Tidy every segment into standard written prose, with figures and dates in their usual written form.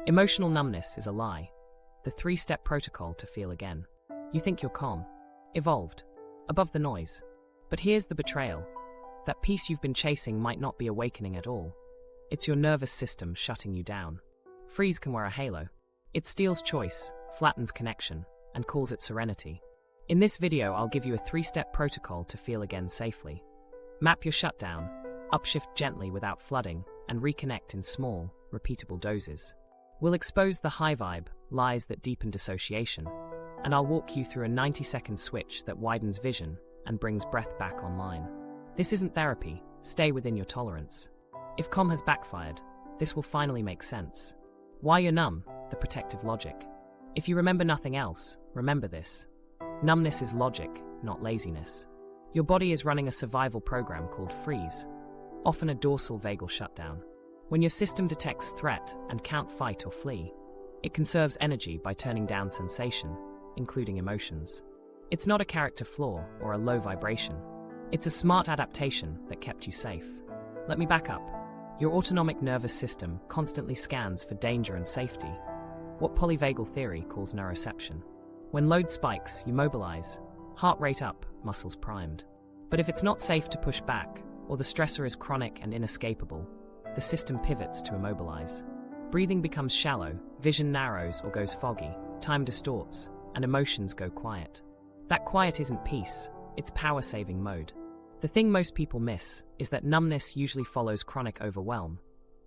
Emotional numbness is a lie. The 3-step protocol to feel again. You think you're calm, evolved, above the noise. But here's the betrayal. That peace you've been chasing might not be awakening at all. It's your nervous system shutting you down. Freeze can wear a halo. It steals choice, flattens connection, and calls it serenity. In this video, I'll give you a 3-step protocol to feel again safely. Map your shutdown, upshift gently without flooding, and reconnect in small, repeatable doses. We'll expose the high vibe, lies that deepen dissociation, and I'll walk you through a 90-second switch that widens vision and brings breath back online. This isn't therapy, stay within your tolerance. If calm has backfired, this will finally make sense. Why you're numb, the protective logic. If you remember nothing else, remember this. Numbness is logic, not laziness. Your body is running a survival program called freeze, often a dorsal vagal shutdown. When your system detects threat and can't fight or flee, it conserves energy by turning down sensation, including emotions. It's not a character flaw or a low vibration. It's a smart adaptation that kept you safe. Let me back up. Your autonomic nervous system constantly scans for danger and safety, what Polyvagal Theory calls neuroception. When load spikes, you mobilize, heart rate up, muscles primed. But if it's not safe to push back, or the stressor is chronic and inescapable, the system pivots to immobilize. Breathing becomes shallow, vision narrows or goes foggy, time distorts, and emotions go quiet. That quiet isn't peace, it's power-saving mode. The thing most people miss is that numbness usually follows chronic overwhelm,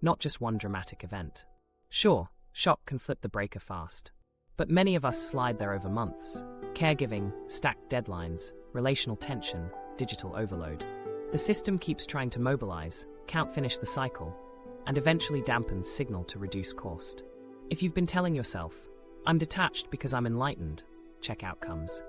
not just one dramatic event. Sure, shock can flip the breaker fast. But many of us slide there over months. Caregiving, stacked deadlines, relational tension, digital overload. The system keeps trying to mobilize, can't finish the cycle, and eventually dampens signal to reduce cost. If you've been telling yourself, I'm detached because I'm enlightened, check outcomes.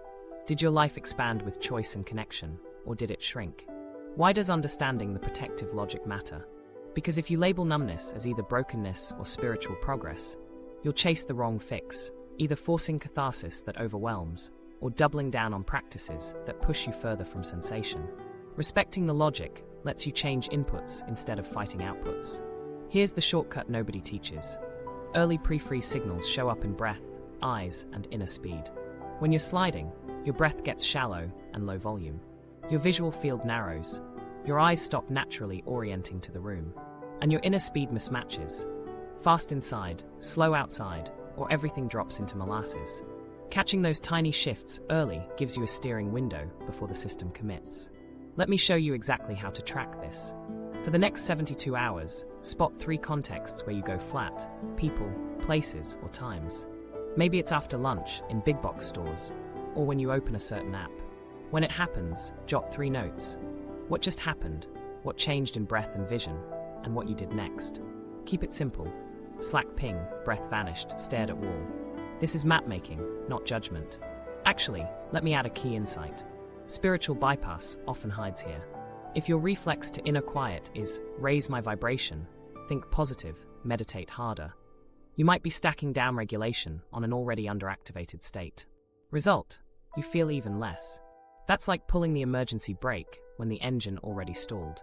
Did your life expand with choice and connection, or did it shrink? Why does understanding the protective logic matter? Because if you label numbness as either brokenness or spiritual progress, you'll chase the wrong fix, either forcing catharsis that overwhelms, or doubling down on practices that push you further from sensation. Respecting the logic lets you change inputs instead of fighting outputs. Here's the shortcut nobody teaches. Early pre-freeze signals show up in breath, eyes, and inner speed. When you're sliding, your breath gets shallow and low volume. Your visual field narrows, your eyes stop naturally orienting to the room, and your inner speed mismatches. Fast inside, slow outside, or everything drops into molasses. Catching those tiny shifts early gives you a steering window before the system commits. Let me show you exactly how to track this. For the next 72 hours, spot 3 contexts where you go flat: people, places, or times. Maybe it's after lunch in big box stores, or when you open a certain app. When it happens, jot 3 notes. What just happened, what changed in breath and vision, and what you did next. Keep it simple. Slack ping, breath vanished, stared at wall. This is map making, not judgment. Actually, let me add a key insight. Spiritual bypass often hides here. If your reflex to inner quiet is raise my vibration, think positive, meditate harder, you might be stacking down regulation on an already underactivated state. Result, you feel even less. That's like pulling the emergency brake when the engine already stalled.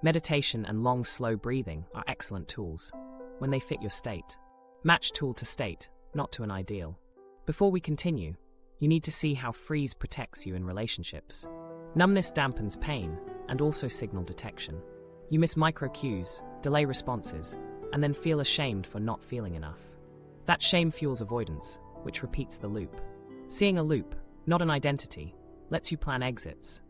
Meditation and long, slow breathing are excellent tools when they fit your state. Match tool to state, not to an ideal. Before we continue, you need to see how freeze protects you in relationships. Numbness dampens pain and also signal detection. You miss micro cues, delay responses, and then feel ashamed for not feeling enough. That shame fuels avoidance, which repeats the loop. Seeing a loop, not an identity, lets you plan exits.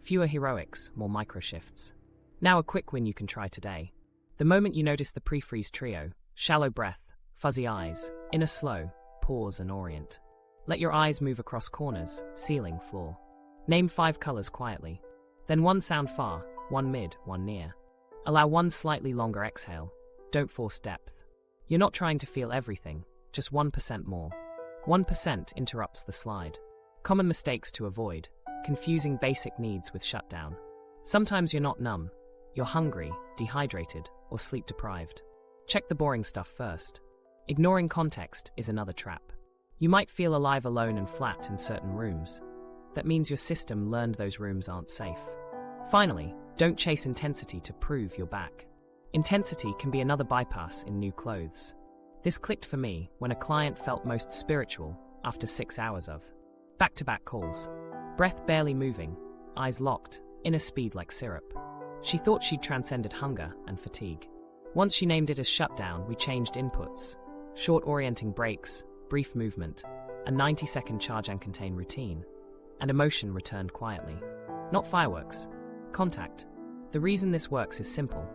Fewer heroics, more micro shifts. Now a quick win you can try today. The moment you notice the pre-freeze trio, shallow breath, fuzzy eyes, inner slow, pause and orient. Let your eyes move across corners, ceiling, floor. Name 5 colors quietly. Then 1 sound far, 1 mid, 1 near. Allow 1 slightly longer exhale. Don't force depth. You're not trying to feel everything, just 1% more. 1% interrupts the slide. Common mistakes to avoid: confusing basic needs with shutdown. Sometimes you're not numb, you're hungry, dehydrated, or sleep deprived. Check the boring stuff first. Ignoring context is another trap. You might feel alive alone and flat in certain rooms. That means your system learned those rooms aren't safe. Finally, don't chase intensity to prove you're back. Intensity can be another bypass in new clothes. This clicked for me when a client felt most spiritual after 6 hours of back-to-back calls. Breath barely moving, eyes locked, inner speed like syrup. She thought she'd transcended hunger and fatigue. Once she named it as Shutdown, we changed inputs. Short orienting breaks, brief movement, a 90-second charge and contain routine. And emotion returned quietly. Not fireworks. Contact. The reason this works is simple.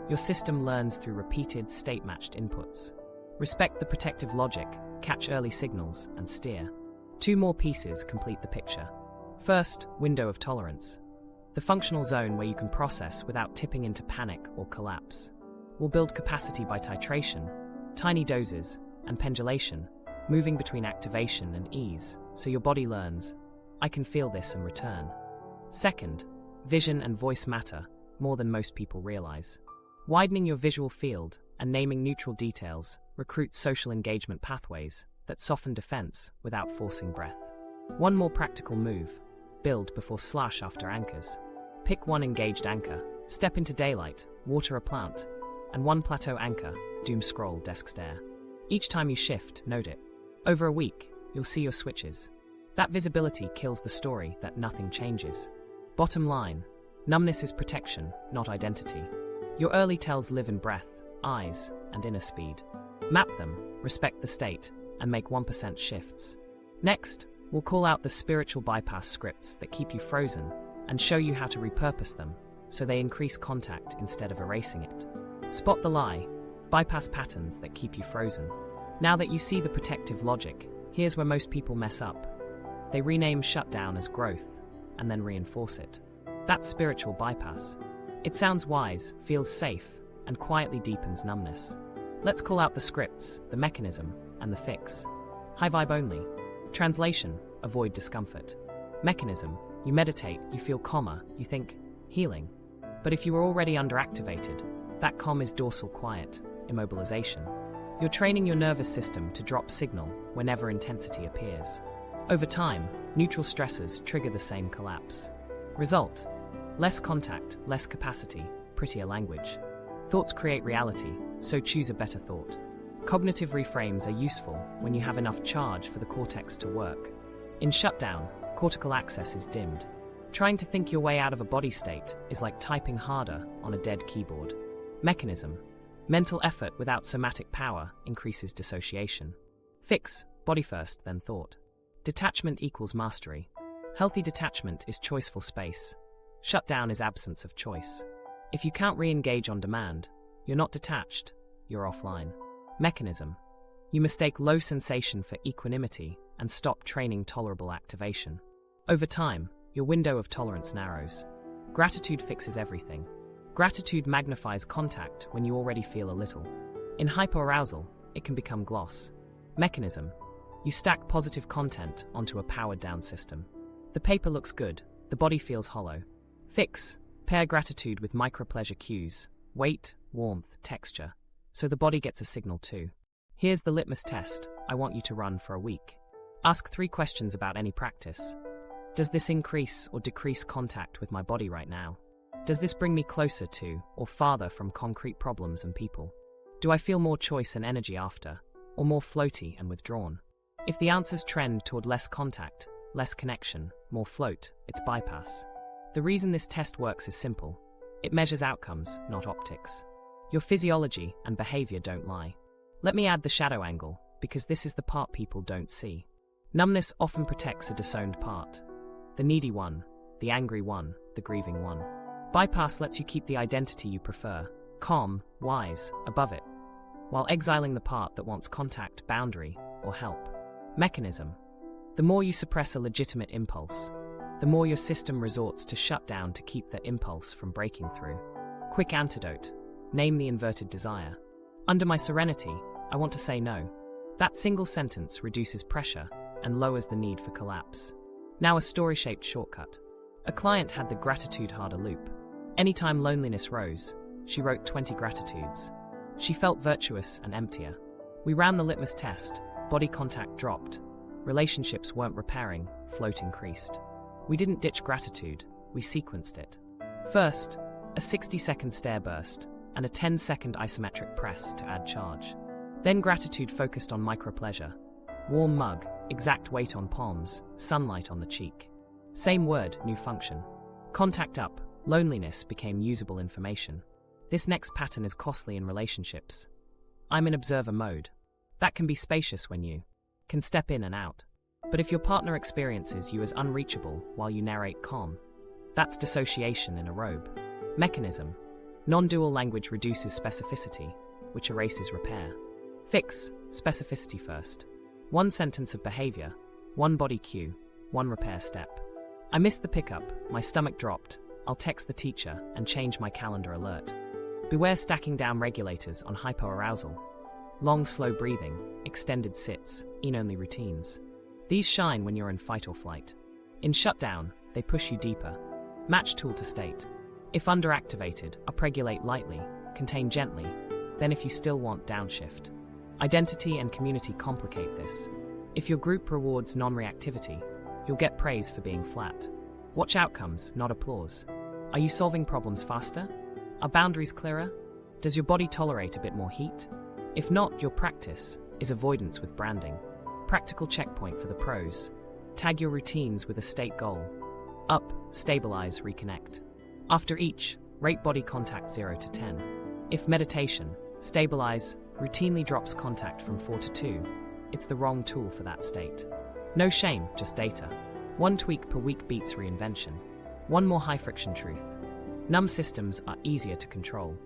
Your system learns through repeated, state-matched inputs. Respect the protective logic, catch early signals, and steer. 2 more pieces complete the picture. First, window of tolerance. The functional zone where you can process without tipping into panic or collapse. We'll build capacity by titration, tiny doses, and pendulation, moving between activation and ease, so your body learns, I can feel this and return. Second, vision and voice matter more than most people realize. Widening your visual field and naming neutral details recruits social engagement pathways that soften defense without forcing breath. 1 more practical move. Build before slash after anchors. Pick 1 engaged anchor, step into daylight, water a plant, and 1 plateau anchor, doom scroll, desk stare. Each time you shift, note it. Over a week, you'll see your switches. That visibility kills the story that nothing changes. Bottom line, numbness is protection, not identity. Your early tells live in breath, eyes, and inner speed. Map them, respect the state, and make 1% shifts. Next, we'll call out the spiritual bypass scripts that keep you frozen and show you how to repurpose them so they increase contact instead of erasing it. Spot the lie, bypass patterns that keep you frozen. Now that you see the protective logic, here's where most people mess up. They rename shutdown as growth and then reinforce it. That's spiritual bypass. It sounds wise, feels safe, and quietly deepens numbness. Let's call out the scripts, the mechanism, and the fix. High vibe only. Translation, avoid discomfort. Mechanism, you meditate, you feel calmer, you think, healing. But if you are already underactivated, that calm is dorsal quiet, immobilization. You're training your nervous system to drop signal whenever intensity appears. Over time, neutral stressors trigger the same collapse. Result: less contact, less capacity, prettier language. Thoughts create reality, so choose a better thought. Cognitive reframes are useful when you have enough charge for the cortex to work. In shutdown, cortical access is dimmed. Trying to think your way out of a body state is like typing harder on a dead keyboard. Mechanism: mental effort without somatic power increases dissociation. Fix: body first, then thought. Detachment equals mastery. Healthy detachment is choiceful space. Shutdown is absence of choice. If you can't re-engage on demand, you're not detached, you're offline. Mechanism: you mistake low sensation for equanimity and stop training tolerable activation. Over time, your window of tolerance narrows. Gratitude fixes everything. Gratitude magnifies contact when you already feel a little. In hyperarousal, it can become gloss. Mechanism: you stack positive content onto a powered-down system. The paper looks good, the body feels hollow. Fix: pair gratitude with micro-pleasure cues, weight, warmth, texture, so the body gets a signal too. Here's the litmus test I want you to run for a week. Ask 3 questions about any practice. Does this increase or decrease contact with my body right now? Does this bring me closer to or farther from concrete problems and people? Do I feel more choice and energy after, or more floaty and withdrawn? If the answers trend toward less contact, less connection, more float, it's bypass. The reason this test works is simple. It measures outcomes, not optics. Your physiology and behavior don't lie. Let me add the shadow angle, because this is the part people don't see. Numbness often protects a disowned part. The needy one, the angry one, the grieving one. Bypass lets you keep the identity you prefer, calm, wise, above it, while exiling the part that wants contact, boundary, or help. Mechanism: the more you suppress a legitimate impulse, the more your system resorts to shut down to keep that impulse from breaking through. Quick antidote: name the inverted desire. Under my serenity, I want to say no. That single sentence reduces pressure and lowers the need for collapse. Now a story-shaped shortcut. A client had the gratitude harder loop. Anytime loneliness rose, she wrote 20 gratitudes. She felt virtuous and emptier. We ran the litmus test. Body contact dropped. Relationships weren't repairing, float increased. We didn't ditch gratitude, we sequenced it. First, a 60-second stare burst and a 10-second isometric press to add charge. Then gratitude focused on micropleasure. Warm mug, exact weight on palms, sunlight on the cheek. Same word, new function. Contact up, loneliness became usable information. This next pattern is costly in relationships. I'm in observer mode. That can be spacious when you can step in and out. But if your partner experiences you as unreachable while you narrate calm, that's dissociation in a robe. Mechanism. Non-dual language reduces specificity, which erases repair. Fix, specificity first. One sentence of behavior, one body cue, one repair step. I missed the pickup, my stomach dropped, I'll text the teacher and change my calendar alert. Beware stacking down regulators on hypoarousal. Long, slow breathing, extended sits, in-only routines. These shine when you're in fight or flight. In Shutdown, they push you deeper. Match tool to state. If underactivated, upregulate lightly, contain gently, then if you still want, downshift. Identity and community complicate this. If your group rewards non-reactivity, you'll get praise for being flat. Watch outcomes, not applause. Are you solving problems faster? Are boundaries clearer? Does your body tolerate a bit more heat? If not, your practice is avoidance with branding. Practical checkpoint for the pros. Tag your routines with a state goal. Up, stabilize, reconnect. After each, rate body contact 0 to 10. If meditation, stabilize, routinely drops contact from 4 to 2, it's the wrong tool for that state. No shame, just data. One tweak per week beats reinvention. One more high-friction truth. Numb systems are easier to control.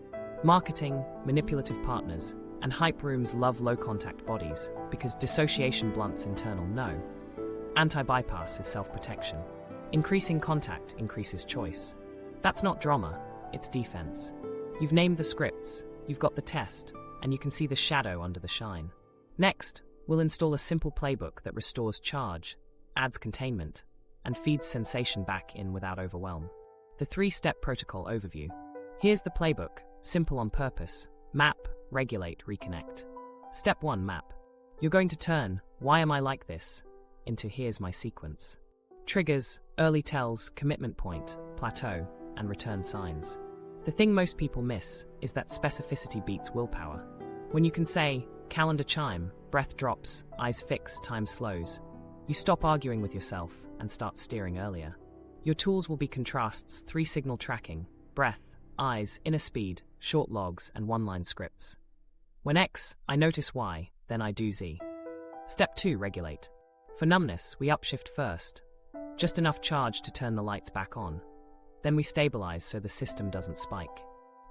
Marketing, manipulative partners, and hype rooms love low-contact bodies because dissociation blunts internal no. Anti-bypass is self-protection. Increasing contact increases choice. That's not drama, it's defense. You've named the scripts, you've got the test, and you can see the shadow under the shine. Next, we'll install a simple playbook that restores charge, adds containment, and feeds sensation back in without overwhelm. The 3-step protocol overview. Here's the playbook, simple on purpose. Map, regulate, reconnect. Step 1, map. You're going to turn, why am I like this, into here's my sequence. Triggers, early tells, commitment point, plateau, and return signs. The thing most people miss is that specificity beats willpower. When you can say, calendar chime, breath drops, eyes fix, time slows, you stop arguing with yourself and start steering earlier. Your tools will be contrasts, 3-signal tracking, breath, eyes, inner speed, short logs, and one-line scripts. When X, I notice Y, then I do Z. Step 2, regulate. For numbness, we upshift first. Just enough charge to turn the lights back on. Then we stabilize so the system doesn't spike.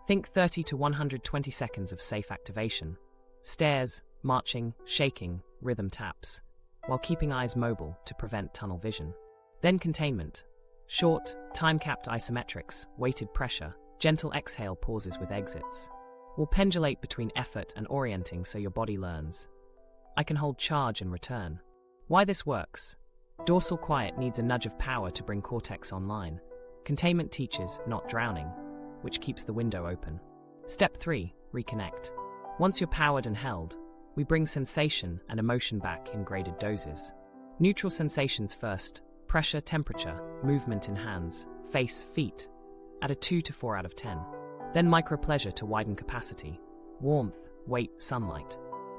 Think 30 to 120 seconds of safe activation. Stares, marching, shaking, rhythm taps, while keeping eyes mobile to prevent tunnel vision. Then containment. Short, time-capped isometrics, weighted pressure, gentle exhale pauses with exits. We'll pendulate between effort and orienting so your body learns. I can hold charge and return. Why this works? Dorsal quiet needs a nudge of power to bring cortex online. Containment teaches, not drowning, which keeps the window open. Step 3, reconnect. Once you're powered and held, we bring sensation and emotion back in graded doses. Neutral sensations first, pressure, temperature, movement in hands, face, feet, at a 2 to 4 out of 10. Then micropleasure to widen capacity, warmth, weight, sunlight.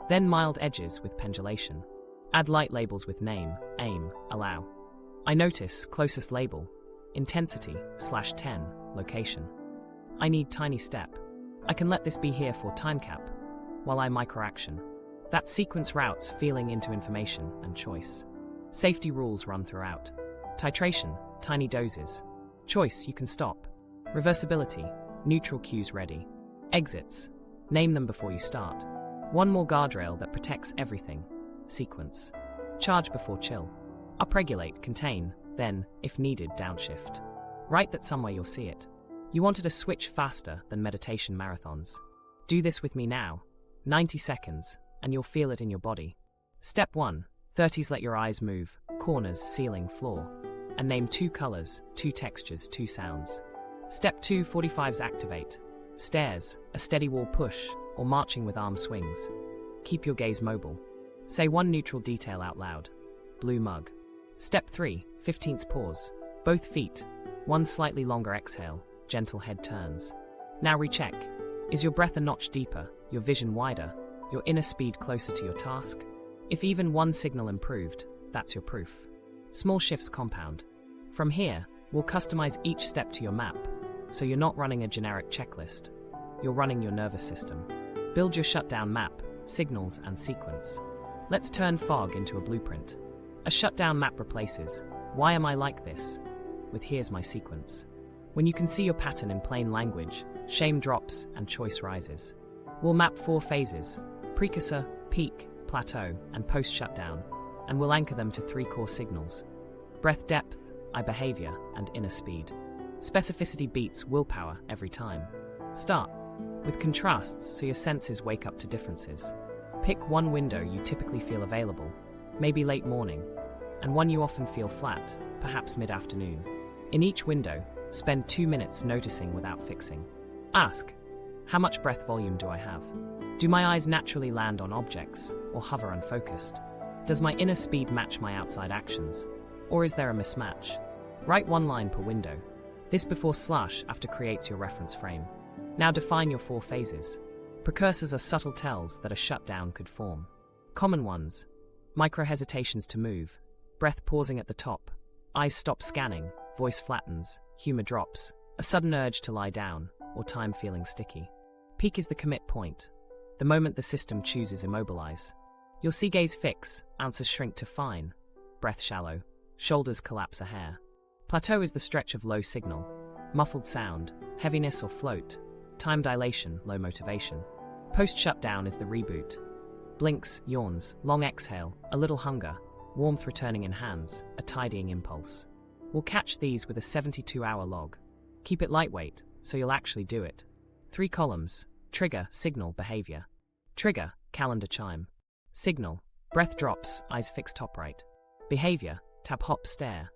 Then mild edges with pendulation. Add light labels with name, aim, allow. I notice, closest label, intensity, /10, location. I need tiny step. I can let this be here for time cap, while I microaction. That sequence routes feeling into information and choice. Safety rules run throughout. Titration, tiny doses. Choice, you can stop. Reversibility, neutral cues ready. Exits, name them before you start. One more guardrail that protects everything. Sequence. Charge before chill. Upregulate, contain, then, if needed, downshift. Write that somewhere you'll see it. You wanted to switch faster than meditation marathons. Do this with me now. 90 seconds, and you'll feel it in your body. Step 1, 30s let your eyes move, corners, ceiling, floor. And name 2 colors, 2 textures, 2 sounds. Step 2, 45s activate. Stairs, a steady wall push, or marching with arm swings. Keep your gaze mobile. Say one neutral detail out loud. Blue mug. Step 3, 15s pause. Both feet. One slightly longer exhale, gentle head turns. Now recheck. Is your breath a notch deeper, your vision wider, your inner speed closer to your task. If even one signal improved, that's your proof. Small shifts compound. From here, we'll customize each step to your map, so you're not running a generic checklist. You're running your nervous system. Build your shutdown map, signals, and sequence. Let's turn fog into a blueprint. A shutdown map replaces, "Why am I like this?" with "Here's my sequence." When you can see your pattern in plain language, shame drops and choice rises. We'll map 4 phases: precursor, peak, plateau, and post-shutdown, and we'll anchor them to 3 core signals: breath depth, eye behavior, and inner speed. Specificity beats willpower every time. Start with contrasts so your senses wake up to differences. Pick one window you typically feel available, maybe late morning, and one you often feel flat, perhaps mid-afternoon. In each window, spend 2 minutes noticing without fixing. Ask, how much breath volume do I have? Do my eyes naturally land on objects or hover unfocused? Does my inner speed match my outside actions? Or is there a mismatch? Write 1 line per window. This before/after creates your reference frame. Now define your 4 phases. Precursors are subtle tells that a shutdown could form. Common ones: micro-hesitations to move, breath pausing at the top, eyes stop scanning, voice flattens, humor drops, a sudden urge to lie down, or time feeling sticky. Peak is the commit point, the moment the system chooses immobilize. You'll see gaze fix, answers shrink to fine, breath shallow, shoulders collapse a hair. Plateau is the stretch of low signal, muffled sound, heaviness or float, time dilation, low motivation. Post-shutdown is the reboot. Blinks, yawns, long exhale, a little hunger, warmth returning in hands, a tidying impulse. We'll catch these with a 72-hour log. Keep it lightweight, so you'll actually do it. 3 columns: trigger, signal, behavior. Trigger, calendar chime. Signal, breath drops, eyes fixed top right. Behavior, tap hop stare.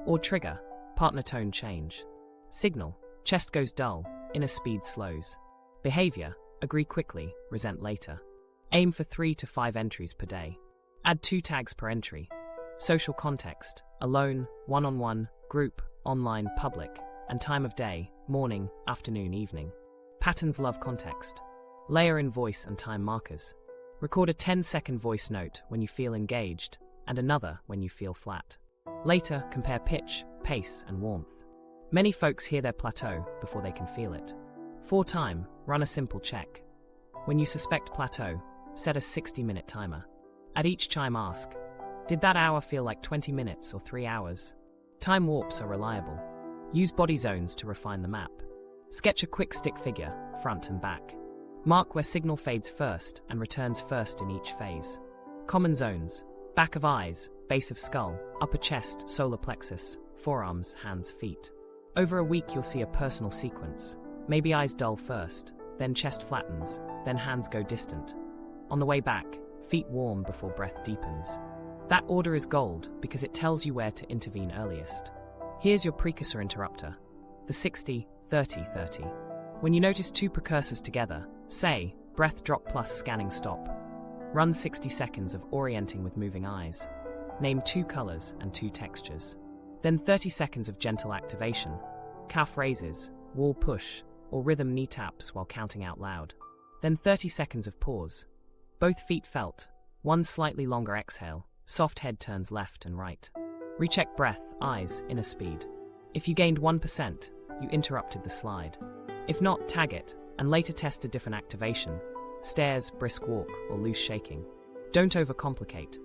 Or trigger, partner tone change. Signal, chest goes dull, inner speed slows. Behavior, agree quickly, resent later. Aim for 3 to 5 entries per day. Add 2 tags per entry. Social context: alone, one-on-one, group, online, public, and time of day: morning, afternoon, evening. Patterns love context. Layer in voice and time markers. Record a 10-second voice note when you feel engaged, and another when you feel flat. Later, compare pitch, pace, and warmth. Many folks hear their plateau before they can feel it. For time, run a simple check. When you suspect plateau, set a 60-minute timer. At each chime ask, did that hour feel like 20 minutes or 3 hours? Time warps are reliable. Use body zones to refine the map. Sketch a quick stick figure, front and back. Mark where signal fades first and returns first in each phase. Common zones: back of eyes, base of skull, upper chest, solar plexus, forearms, hands, feet. Over a week you'll see a personal sequence. Maybe eyes dull first, then chest flattens, then hands go distant. On the way back, feet warm before breath deepens. That order is gold because it tells you where to intervene earliest. Here's your precursor interrupter, the 60-30-30. When you notice 2 precursors together, say, breath drop plus scanning stop. Run 60 seconds of orienting with moving eyes. Name 2 colors and 2 textures. Then 30 seconds of gentle activation, calf raises, wall push, or rhythm knee taps while counting out loud. Then 30 seconds of pause. Both feet felt, 1 slightly longer exhale, soft head turns left and right. Recheck breath, eyes, inner speed. If you gained 1%, you interrupted the slide. If not, tag it, and later test a different activation: stairs, brisk walk, or loose shaking. Don't overcomplicate.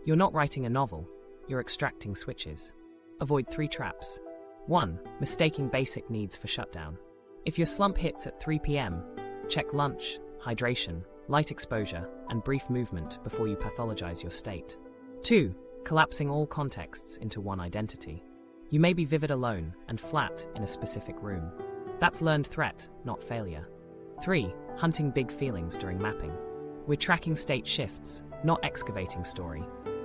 You're not writing a novel, you're extracting switches. Avoid 3 traps. 1. Mistaking basic needs for shutdown. If your slump hits at 3 p.m., check lunch, hydration, light exposure, and brief movement before you pathologize your state. 2. Collapsing all contexts into one identity. You may be vivid alone and flat in a specific room. That's learned threat, not failure. 3. Hunting big feelings during mapping. We're tracking state shifts, not excavating story.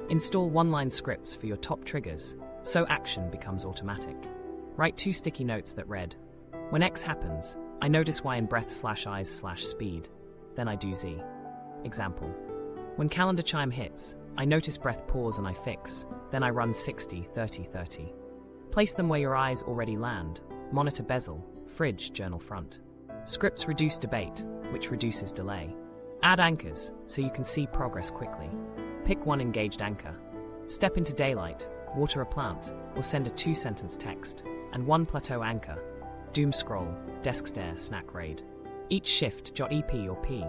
Install one-line scripts for your top triggers, so action becomes automatic. Write 2 sticky notes that read, when X happens, I notice Y in breath/eyes/speed, then I do Z. Example. When calendar chime hits, I notice breath pause and I fix, then I run 60-30-30. Place them where your eyes already land, monitor bezel, fridge, journal front. Scripts reduce debate, which reduces delay. Add anchors so you can see progress quickly. Pick one engaged anchor. Step into daylight, water a plant, or send a 2-sentence text, and one plateau anchor. Doom scroll, desk stare, snack raid. Each shift jot EP or P.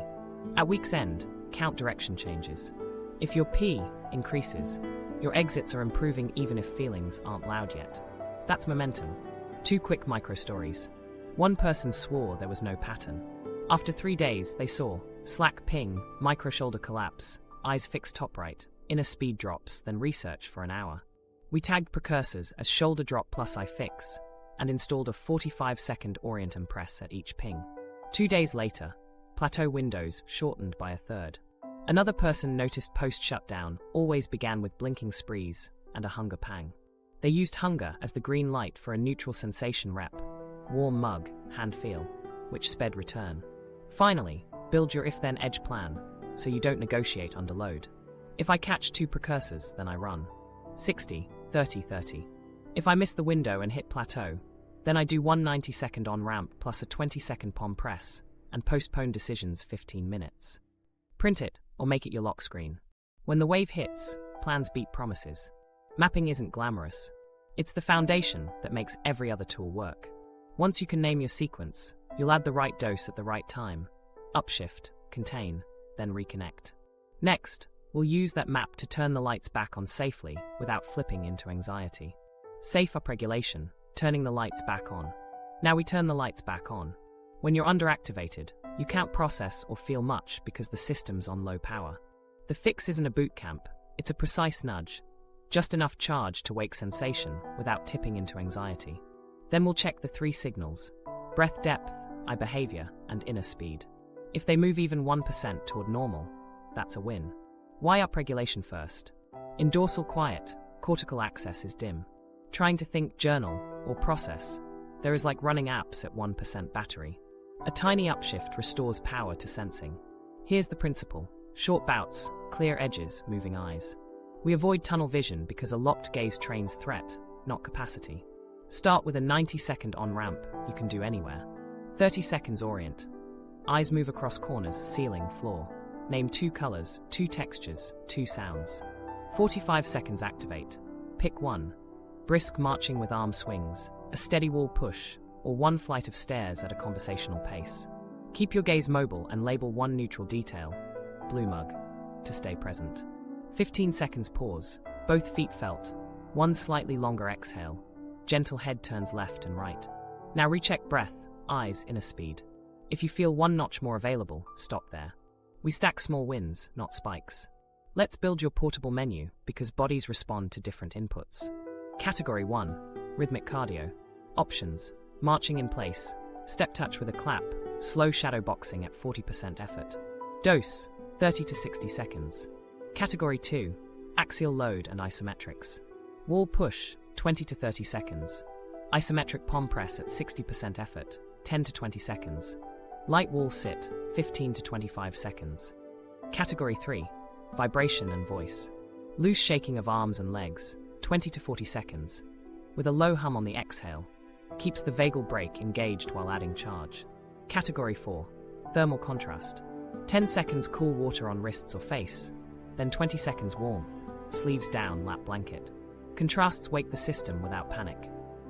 At week's end, count direction changes. If your P increases, your exits are improving even if feelings aren't loud yet. That's momentum. 2 quick micro stories. One person swore there was no pattern. After 3 days, they saw slack ping, micro shoulder collapse, eyes fixed top right, inner speed drops, then research for an hour. We tagged precursors as shoulder drop plus eye fix and installed a 45-second orient and press at each ping. 2 days later, plateau windows shortened by a third. Another person noticed post-shutdown always began with blinking sprees and a hunger pang. They used hunger as the green light for a neutral sensation rep, warm mug, hand feel, which sped return. Finally, build your if-then edge plan so you don't negotiate under load. If I catch 2 precursors, then I run. 60, 30, 30. If I miss the window and hit plateau, then I do 1 90-second on-ramp plus a 20-second palm press and postpone decisions 15 minutes. Print it or make it your lock screen. When the wave hits, plans beat promises. Mapping isn't glamorous. It's the foundation that makes every other tool work. Once you can name your sequence, you'll add the right dose at the right time. Upshift, contain, then reconnect. Next, we'll use that map to turn the lights back on safely without flipping into anxiety. Safe upregulation, turning the lights back on. Now we turn the lights back on. When you're underactivated, you can't process or feel much because the system's on low power. The fix isn't a boot camp, it's a precise nudge, just enough charge to wake sensation without tipping into anxiety. Then we'll check the 3 signals: breath depth, eye behavior, and inner speed. If they move even 1% toward normal, that's a win. Why upregulation first? In dorsal quiet, cortical access is dim. Trying to think, journal, or process, there is like running apps at 1% battery. A tiny upshift restores power to sensing. Here's the principle: short bouts, clear edges, moving eyes. We avoid tunnel vision because a locked gaze trains threat, not capacity. Start with a 90-second on-ramp you can do anywhere. 30 seconds orient. Eyes move across corners, ceiling, floor. Name 2 colors, 2 textures, 2 sounds. 45 seconds activate. Pick one. Brisk marching with arm swings, a steady wall push, or 1 flight of stairs at a conversational pace. Keep your gaze mobile and label 1 neutral detail, blue mug, to stay present. 15 seconds pause, both feet felt, 1 slightly longer exhale, gentle head turns left and right. Now recheck breath, eyes, inner speed. If you feel 1 notch more available, stop there. We stack small wins, not spikes. Let's build your portable menu because bodies respond to different inputs. Category 1, rhythmic cardio. Options: marching in place, step touch with a clap, slow shadow boxing at 40% effort. Dose: 30 to 60 seconds. Category 2, axial load and isometrics. Wall push, 20 to 30 seconds. Isometric palm press at 60% effort, 10 to 20 seconds. Light wall sit, 15 to 25 seconds. Category 3, vibration and voice. Loose shaking of arms and legs, 20 to 40 seconds. With a low hum on the exhale, keeps the vagal brake engaged while adding charge. Category 4, thermal contrast. 10 seconds cool water on wrists or face, then 20 seconds warmth, sleeves down, lap blanket. Contrasts wake the system without panic.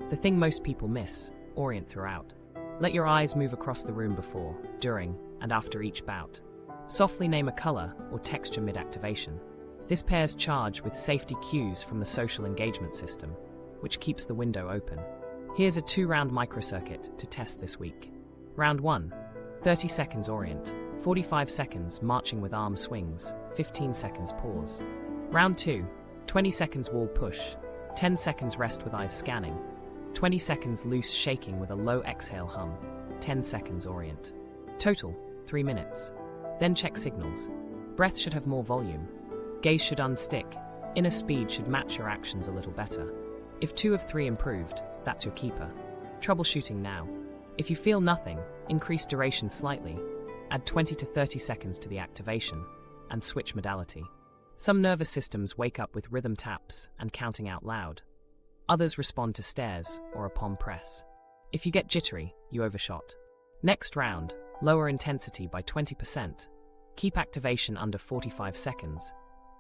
The thing most people miss, orient throughout. Let your eyes move across the room before, during, and after each bout. Softly name a color or texture mid-activation. This pairs charge with safety cues from the social engagement system, which keeps the window open. Here's a 2-round microcircuit to test this week. Round 1, 30 seconds orient, 45 seconds marching with arm swings, 15 seconds pause. Round 2, 20 seconds wall push, 10 seconds rest with eyes scanning, 20 seconds loose shaking with a low exhale hum, 10 seconds orient. Total, 3 minutes. Then check signals. Breath should have more volume. Gaze should unstick. Inner speed should match your actions a little better. If 2 of 3 improved, that's your keeper. Troubleshooting now. If you feel nothing, increase duration slightly, add 20 to 30 seconds to the activation, and switch modality. Some nervous systems wake up with rhythm taps and counting out loud. Others respond to stares or a palm press. If you get jittery, you overshot. Next round, lower intensity by 20%. Keep activation under 45 seconds,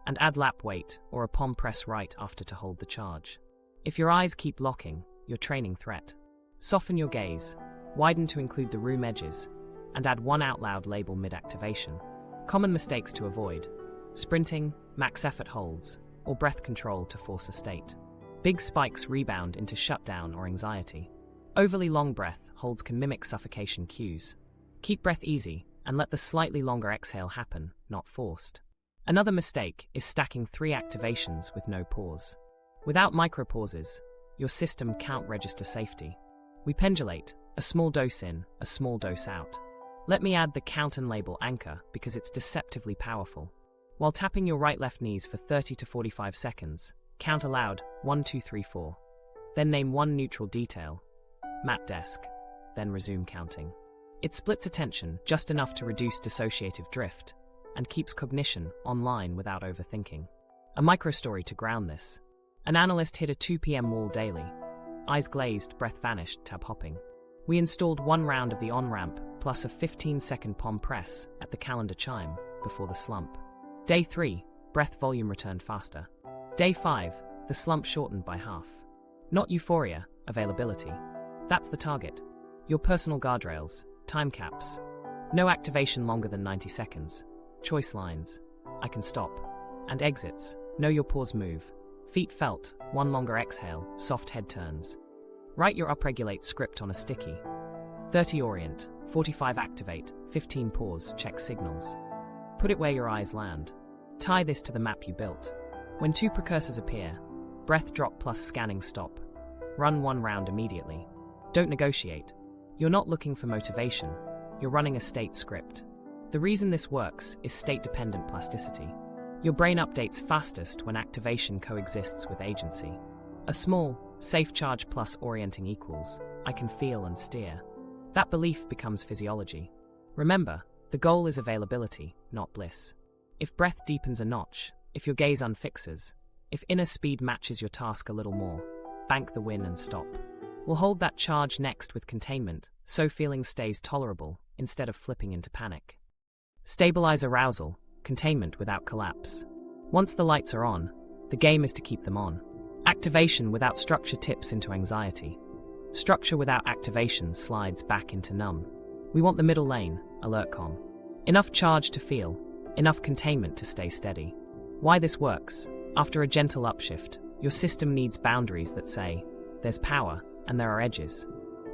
and add lap weight or a palm press right after to hold the charge. If your eyes keep locking, you're training threat. Soften your gaze, widen to include the room edges, and add one out loud label mid-activation. Common mistakes to avoid: sprinting, max effort holds, or breath control to force a state. Big spikes rebound into shutdown or anxiety. Overly long breath holds can mimic suffocation cues. Keep breath easy and let the slightly longer exhale happen, not forced. Another mistake is stacking 3 activations with no pause. Without micro-pauses, your system can't register safety. We pendulate, a small dose in, a small dose out. Let me add the count and label anchor because it's deceptively powerful. While tapping your right-left knees for 30 to 45 seconds, count aloud 1, 2, 3, 4. Then name one neutral detail, mat desk, then resume counting. It splits attention just enough to reduce dissociative drift and keeps cognition online without overthinking. A micro-story to ground this. An analyst hit a 2 p.m. wall daily. Eyes glazed, breath vanished, tab hopping. We installed 1 round of the on-ramp plus a 15-second palm press at the calendar chime before the slump. Day 3, breath volume returned faster. Day 5, the slump shortened by half. Not euphoria, availability. That's the target. Your personal guardrails, time caps. No activation longer than 90 seconds. Choice lines, I can stop. And exits, know your pause move. Feet felt, 1 longer exhale, soft head turns. Write your upregulate script on a sticky. 30 orient, 45 activate, 15 pause, check signals. Put it where your eyes land. Tie this to the map you built. When 2 precursors appear, breath drop plus scanning stop. Run 1 round immediately. Don't negotiate. You're not looking for motivation. You're running a state script. The reason this works is state-dependent plasticity. Your brain updates fastest when activation coexists with agency. A small, safe charge plus orienting equals, I can feel and steer. That belief becomes physiology. Remember, the goal is availability, not bliss. If breath deepens a notch, if your gaze unfixes, if inner speed matches your task a little more, bank the win and stop. We'll hold that charge next with containment, so feeling stays tolerable instead of flipping into panic. Stabilize arousal, containment without collapse. Once the lights are on, the game is to keep them on. Activation without structure tips into anxiety. Structure without activation slides back into numb. We want the middle lane, alert calm. Enough charge to feel, enough containment to stay steady. Why this works? After a gentle upshift, your system needs boundaries that say, there's power, and there are edges.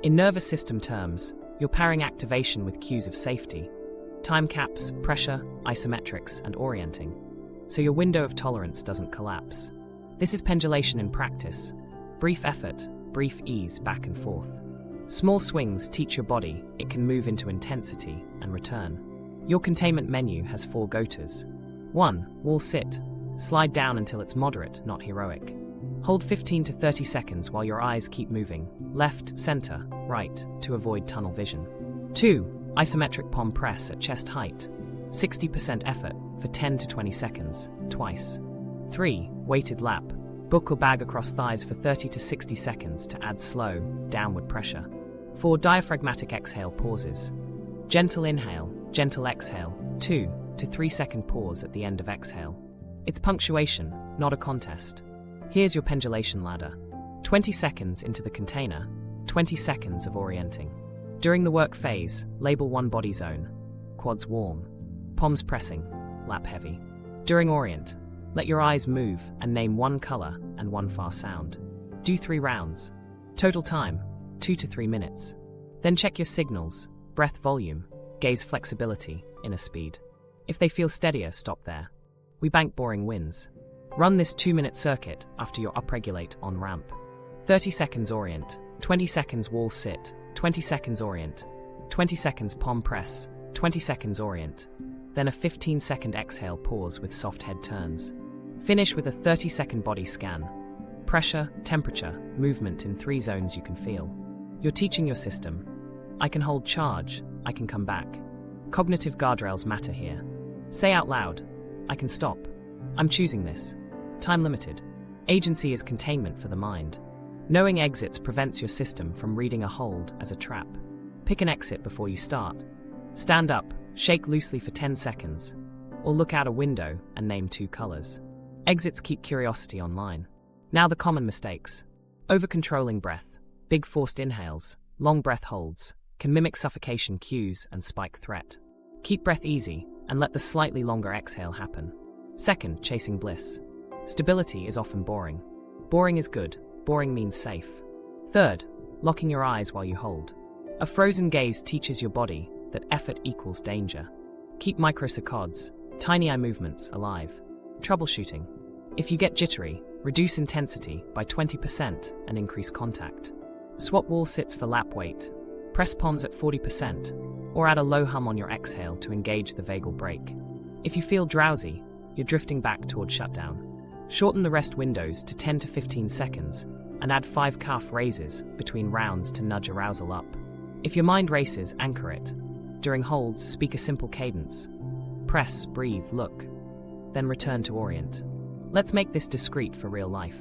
In nervous system terms, you're pairing activation with cues of safety. Time caps, pressure, isometrics, and orienting. So your window of tolerance doesn't collapse. This is pendulation in practice. Brief effort, brief ease back and forth. Small swings teach your body it can move into intensity and return. Your containment menu has 4 go-tos. 1. Wall sit. Slide down until it's moderate, not heroic. Hold 15 to 30 seconds while your eyes keep moving, left, center, right, to avoid tunnel vision. 2. Isometric palm press at chest height. 60% effort for 10 to 20 seconds, twice. 3. Weighted lap. Book or bag across thighs for 30 to 60 seconds to add slow, downward pressure. 4. Diaphragmatic exhale pauses. Gentle inhale, gentle exhale, 2 to 3 second pause at the end of exhale. It's punctuation, not a contest. Here's your pendulation ladder. 20 seconds into the container, 20 seconds of orienting. During the work phase, label 1 body zone. Quads warm. Palms pressing, lap heavy. During orient, let your eyes move and name 1 color and 1 fast sound. Do 3 rounds. Total time, 2 to 3 minutes. Then check your signals, breath volume, gaze flexibility, inner speed. If they feel steadier, stop there. We bank boring wins. Run this 2-minute circuit after your upregulate on ramp. 30 seconds orient, 20 seconds wall sit, 20 seconds orient, 20 seconds palm press, 20 seconds orient, then a 15-second exhale pause with soft head turns. Finish with a 30-second body scan. Pressure, temperature, movement in 3 zones you can feel. You're teaching your system. I can hold charge, I can come back. Cognitive guardrails matter here. Say out loud, I can stop. I'm choosing this. Time limited. Agency is containment for the mind. Knowing exits prevents your system from reading a hold as a trap. Pick an exit before you start. Stand up, shake loosely for 10 seconds, or look out a window and name 2 colors. Exits keep curiosity online. Now the common mistakes. Over-controlling breath, big forced inhales, long breath holds, can mimic suffocation cues and spike threat. Keep breath easy and let the slightly longer exhale happen. Second, chasing bliss. Stability is often boring. Boring is good, boring means safe. Third, locking your eyes while you hold. A frozen gaze teaches your body that effort equals danger. Keep microsaccades, tiny eye movements, alive. Troubleshooting. If you get jittery, reduce intensity by 20% and increase contact. Swap wall sits for lap weight. Press palms at 40%, or add a low hum on your exhale to engage the vagal brake. If you feel drowsy, you're drifting back toward shutdown. Shorten the rest windows to 10 to 15 seconds and add 5 calf raises between rounds to nudge arousal up. If your mind races, anchor it. During holds, speak a simple cadence. Press, breathe, look. Then return to orient. Let's make this discreet for real life.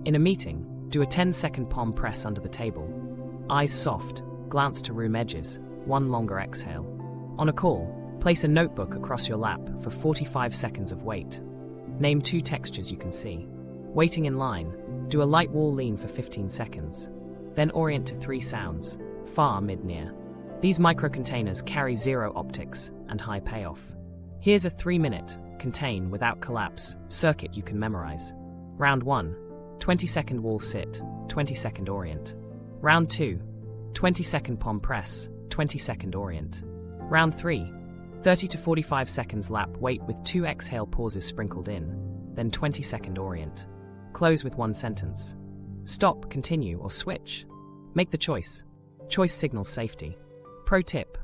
In a meeting, do a 10-second palm press under the table. Eyes soft, glance to room edges, 1 longer exhale. On a call, place a notebook across your lap for 45 seconds of wait. Name 2 textures you can see. Waiting in line, do a light wall lean for 15 seconds. Then orient to 3 sounds, far, mid, near. These micro-containers carry 0 optics and high payoff. Here's a 3-minute, contain without collapse, circuit you can memorize. Round 1, 20-second wall sit, 20-second orient. Round 2, 20-second palm press, 20-second orient. Round 3, 30 to 45 seconds lap wait with 2 exhale pauses sprinkled in, then 20-second orient. Close with 1 sentence. Stop, continue, or switch. Make the choice. Choice signals safety. Pro tip: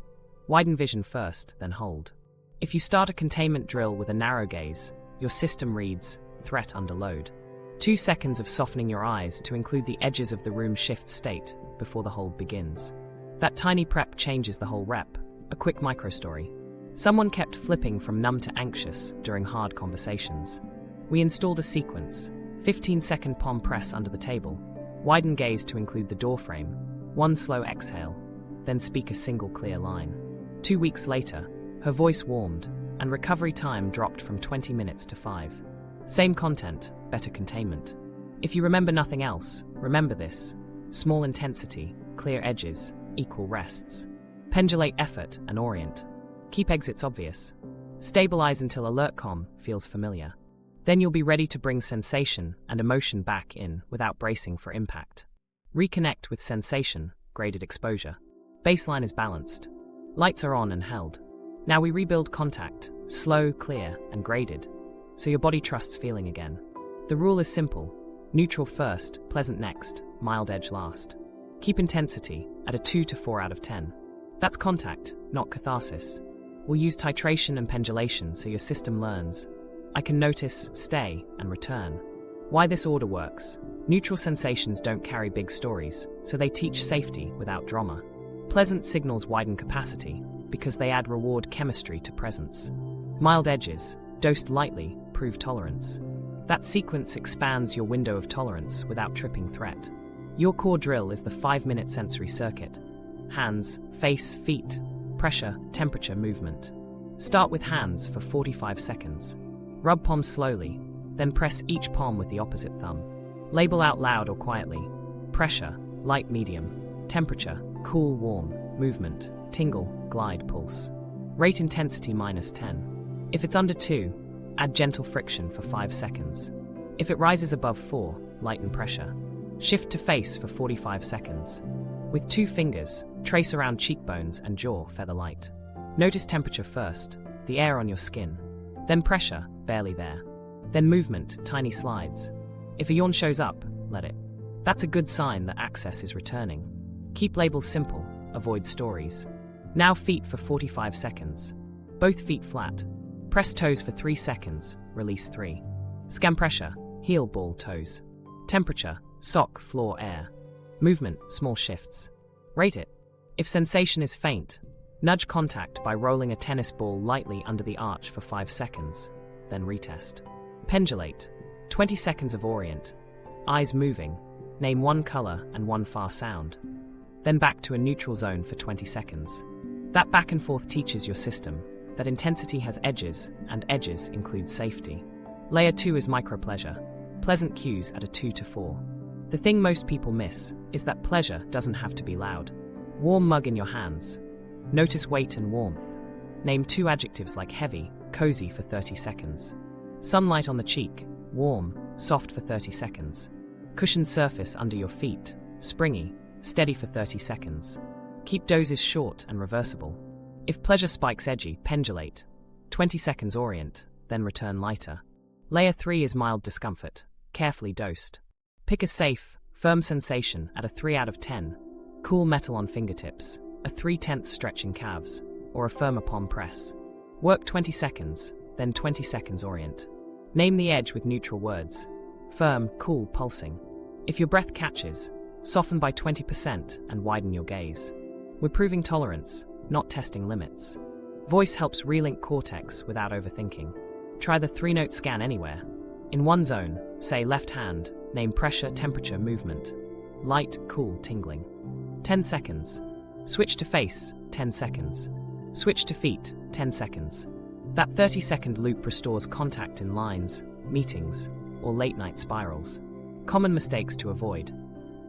widen vision first, then hold. If you start a containment drill with a narrow gaze, your system reads, threat under load. 2 seconds of softening your eyes to include the edges of the room shifts state before the hold begins. That tiny prep changes the whole rep. A quick micro-story. Someone kept flipping from numb to anxious during hard conversations. We installed a sequence: 15-second palm press under the table, widen gaze to include the door frame, 1 slow exhale, then speak a single clear line. 2 weeks later, her voice warmed, and recovery time dropped from 20 minutes to 5. Same content, better containment. If you remember nothing else, remember this: small intensity, clear edges, equal rests. Pendulate effort and orient. Keep exits obvious. Stabilize until alert calm feels familiar. Then you'll be ready to bring sensation and emotion back in without bracing for impact. Reconnect with sensation, graded exposure. Baseline is balanced. Lights are on and held. Now we rebuild contact, slow, clear, and graded, so your body trusts feeling again. The rule is simple: neutral first, pleasant next, mild edge last. Keep intensity at a 2 to 4 out of 10. That's contact, not catharsis. We'll use titration and pendulation so your system learns. I can notice, stay, and return. Why this order works: neutral sensations don't carry big stories, so they teach safety without drama. Pleasant signals widen capacity, because they add reward chemistry to presence. Mild edges, dosed lightly, prove tolerance. That sequence expands your window of tolerance without tripping threat. Your core drill is the 5-minute sensory circuit. Hands, face, feet, pressure, temperature, movement. Start with hands for 45 seconds. Rub palms slowly, then press each palm with the opposite thumb. Label out loud or quietly: pressure, light, medium; temperature, cool, warm; movement, tingle, glide, pulse. Rate intensity -10. If it's under 2, add gentle friction for 5 seconds. If it rises above 4, lighten pressure. Shift to face for 45 seconds. With 2 fingers, trace around cheekbones and jaw, feather light. Notice temperature first, the air on your skin. Then pressure, barely there. Then movement, tiny slides. If a yawn shows up, let it. That's a good sign that access is returning. Keep labels simple, avoid stories. Now feet for 45 seconds. Both feet flat. Press toes for 3 seconds, release 3. Scan pressure, heel, ball, toes. Temperature, sock, floor, air. Movement, small shifts. Rate it. If sensation is faint, nudge contact by rolling a tennis ball lightly under the arch for 5 seconds, then retest. Pendulate, 20 seconds of orient. Eyes moving, name 1 color and 1 far sound. Then back to a neutral zone for 20 seconds. That back and forth teaches your system that intensity has edges, and edges include safety. Layer 2 is micropleasure, pleasant cues at a 2 to 4. The thing most people miss is that pleasure doesn't have to be loud. Warm mug in your hands. Notice weight and warmth. Name 2 adjectives like heavy, cozy for 30 seconds. Sunlight on the cheek, warm, soft for 30 seconds. Cushioned surface under your feet, springy, steady for 30 seconds. Keep doses short and reversible. If pleasure spikes edgy, pendulate. 20 seconds orient, then return lighter. Layer 3 is mild discomfort, carefully dosed. Pick a safe, firm sensation at a 3 out of 10. Cool metal on fingertips, a 3/10 stretch in calves, or a firmer palm press. Work 20 seconds, then 20 seconds orient. Name the edge with neutral words. Firm, cool, pulsing. If your breath catches, soften by 20% and widen your gaze. We're proving tolerance, not testing limits. Voice helps relink cortex without overthinking. Try the 3-note scan anywhere. In one zone, say left hand, name pressure, temperature, movement. Light, cool, tingling. 10 seconds. Switch to face, 10 seconds. Switch to feet, 10 seconds. That 30-second loop restores contact in lines, meetings, or late-night spirals. Common mistakes to avoid: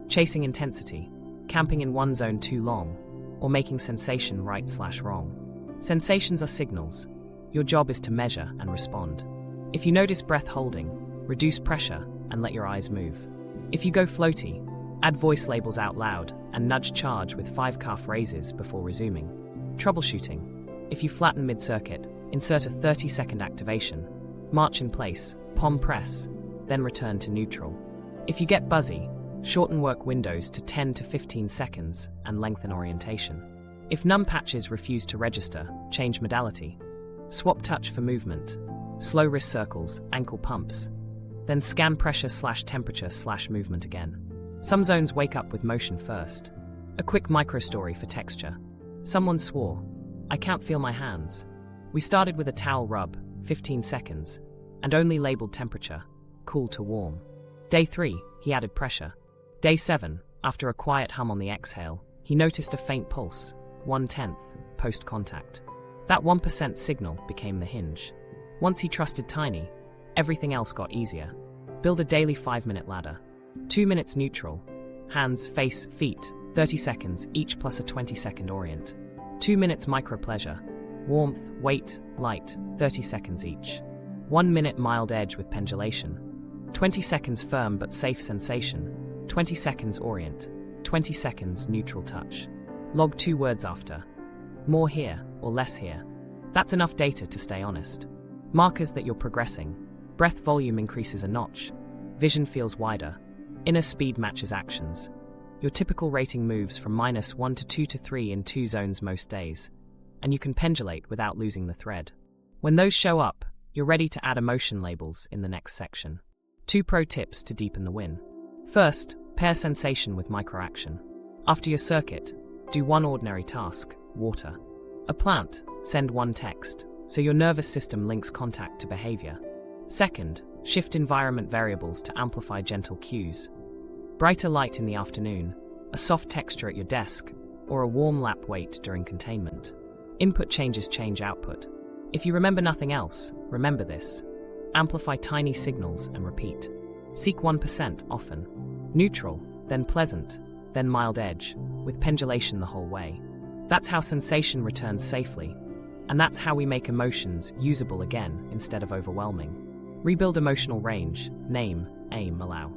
chasing intensity, camping in one zone too long, or making sensation right/wrong. Sensations are signals. Your job is to measure and respond. If you notice breath holding, reduce pressure and let your eyes move. If you go floaty, add voice labels out loud and nudge charge with 5 calf raises before resuming. Troubleshooting: if you flatten mid-circuit, insert a 30-second activation, march in place, palm press, then return to neutral. If you get buzzy, shorten work windows to 10 to 15 seconds and lengthen orientation. If numb patches refuse to register, change modality. Swap touch for movement, slow wrist circles, ankle pumps, then scan pressure/temperature/movement again. Some zones wake up with motion first. A quick micro-story for texture. Someone swore, "I can't feel my hands." We started with a towel rub, 15 seconds, and only labeled temperature, cool to warm. Day 3, he added pressure. Day 7, after a quiet hum on the exhale, he noticed a faint pulse, 1/10, post-contact. That 1% signal became the hinge. Once he trusted Tiny, everything else got easier. Build a daily 5-minute ladder. 2 minutes neutral, hands, face, feet, 30 seconds each plus a 20-second orient. 2 minutes micro-pleasure, warmth, weight, light, 30 seconds each. 1 minute mild edge with pendulation. 20 seconds firm but safe sensation. 20 seconds orient. 20 seconds neutral touch. Log 2 words after. More here or less here. That's enough data to stay honest. Markers that you're progressing. Breath volume increases a notch. Vision feels wider. Inner speed matches actions. Your typical rating moves from -1 to 2 to 3 in 2 zones most days, and you can pendulate without losing the thread. When those show up, you're ready to add emotion labels in the next section. 2 pro tips to deepen the win. First, pair sensation with microaction. After your circuit, do one ordinary task, water. A plant, send one text, so your nervous system links contact to behavior. Second, shift environment variables to amplify gentle cues. Brighter light in the afternoon, a soft texture at your desk, or a warm lap wait during containment. Input changes change output. If you remember nothing else, remember this. Amplify tiny signals and repeat. Seek 1% often. Neutral, then pleasant, then mild edge, with pendulation the whole way. That's how sensation returns safely, and that's how we make emotions usable again instead of overwhelming. Rebuild emotional range, name, aim, allow.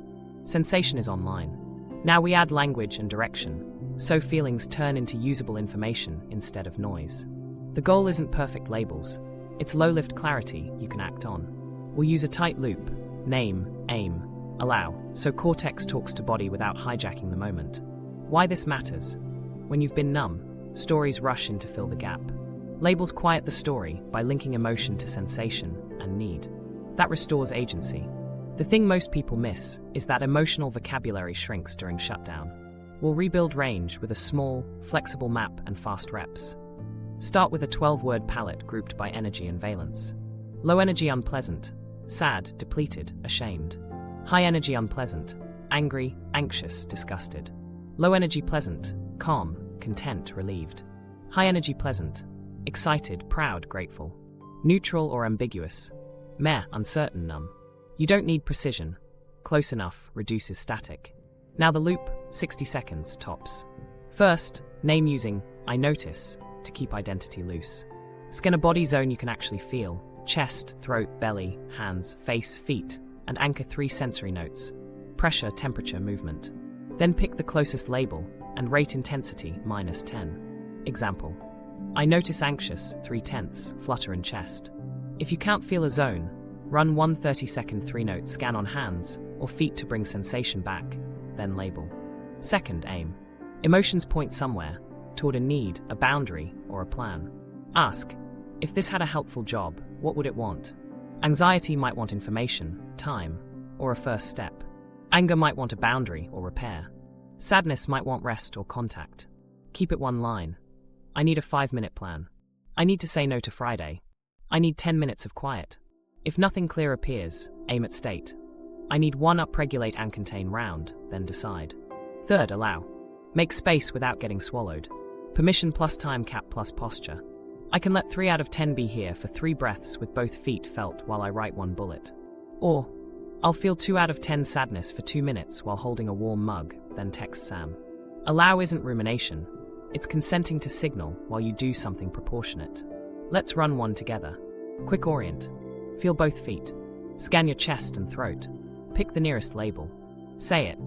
Sensation is online. Now we add language and direction, so feelings turn into usable information instead of noise. The goal isn't perfect labels, it's low-lift clarity you can act on. We'll use a tight loop, name, aim, allow, so cortex talks to body without hijacking the moment. Why this matters? When you've been numb, stories rush in to fill the gap. Labels quiet the story by linking emotion to sensation and need. That restores agency. The thing most people miss is that emotional vocabulary shrinks during shutdown. We'll rebuild range with a small, flexible map and fast reps. Start with a 12-word palette grouped by energy and valence. Low energy unpleasant, sad, depleted, ashamed. High energy unpleasant, angry, anxious, disgusted. Low energy pleasant, calm, content, relieved. High energy pleasant, excited, proud, grateful. Neutral or ambiguous. Meh, uncertain, numb. You don't need precision. Close enough reduces static. Now the loop, 60 seconds tops. First, name using I notice to keep identity loose. Scan a body zone you can actually feel: chest, throat, belly, hands, face, feet, and anchor 3 sensory notes: pressure, temperature, movement. Then pick the closest label and rate intensity -10. Example: I notice anxious, 3/10, flutter in chest. If you can't feel a zone, run one 30-second 3-note scan on hands or feet to bring sensation back, then label. Second, aim. Emotions point somewhere, toward a need, a boundary, or a plan. Ask, if this had a helpful job, what would it want? Anxiety might want information, time, or a first step. Anger might want a boundary or repair. Sadness might want rest or contact. Keep it one line. I need a 5-minute plan. I need to say no to Friday. I need 10 minutes of quiet. If nothing clear appears, aim at state. I need 1 upregulate and contain round, then decide. Third, allow. Make space without getting swallowed. Permission plus time cap plus posture. I can let 3 out of 10 be here for 3 breaths with both feet felt while I write 1 bullet. Or, I'll feel 2 out of 10 sadness for 2 minutes while holding a warm mug, then text Sam. Allow isn't rumination. It's consenting to signal while you do something proportionate. Let's run one together. Quick orient. Feel both feet. Scan your chest and throat. Pick the nearest label. Say it.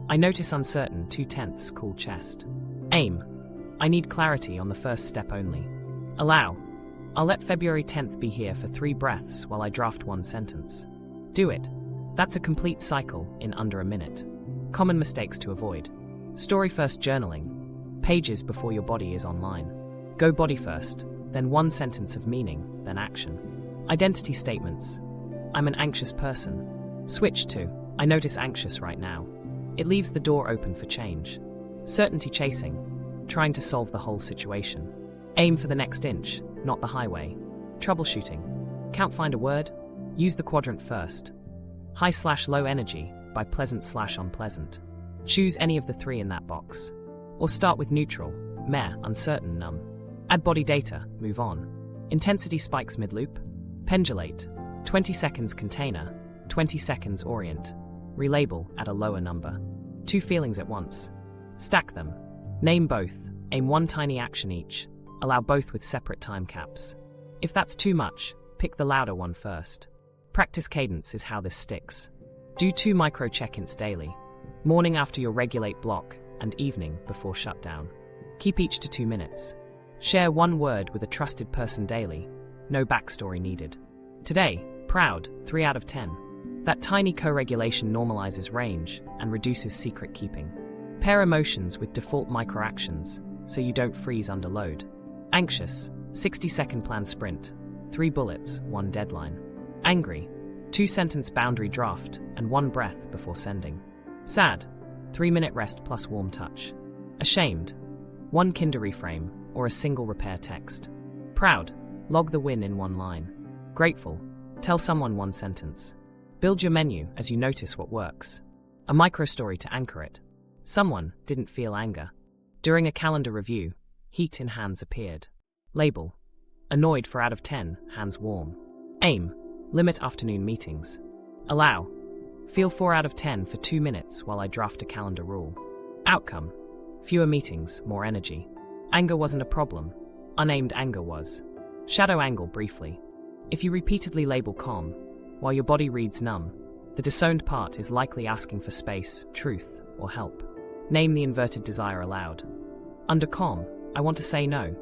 I notice uncertain, 2/10, cool chest. Aim. I need clarity on the first step only. Allow. I'll let February 10th be here for 3 breaths while I draft 1 sentence. Do it. That's a complete cycle in under a minute. Common mistakes to avoid. Story first journaling. Pages before your body is online. Go body first, then 1 sentence of meaning, then action. Identity statements. I'm an anxious person. Switch to, I notice anxious right now. It leaves the door open for change. Certainty chasing. Trying to solve the whole situation. Aim for the next inch, not the highway. Troubleshooting. Can't find a word? Use the quadrant first. High/low energy by pleasant/unpleasant. Choose any of the 3 in that box. Or start with neutral, meh, uncertain, numb. Add body data, move on. Intensity spikes mid-loop. Pendulate. 20 seconds container, 20 seconds orient. Relabel at a lower number. 2 feelings at once. Stack them. Name both, aim 1 tiny action each. Allow both with separate time caps. If that's too much, pick the louder one first. Practice cadence is how this sticks. Do 2 micro check-ins daily. Morning after your regulate block and evening before shutdown. Keep each to 2 minutes. Share 1 word with a trusted person daily. No backstory needed. Today, proud, 3 out of 10. That tiny co-regulation normalizes range and reduces secret keeping. Pair emotions with default microactions so you don't freeze under load. Anxious, 60-second plan sprint, 3 bullets, 1 deadline. Angry, 2-sentence boundary draft and 1 breath before sending. Sad, 3-minute rest plus warm touch. Ashamed, 1 kinder reframe or a single repair text. Proud, log the win in 1 line. Grateful, tell someone 1 sentence. Build your menu as you notice what works. A micro-story to anchor it. Someone didn't feel anger. During a calendar review, heat in hands appeared. Label. Annoyed 4 out of 10, hands warm. Aim. Limit afternoon meetings. Allow. Feel 4 out of 10 for 2 minutes while I draft a calendar rule. Outcome. Fewer meetings, more energy. Anger wasn't a problem. Unnamed anger was. Shadow angle briefly. If you repeatedly label calm, while your body reads numb, the disowned part is likely asking for space, truth, or help. Name the inverted desire aloud. Under calm, I want to say no.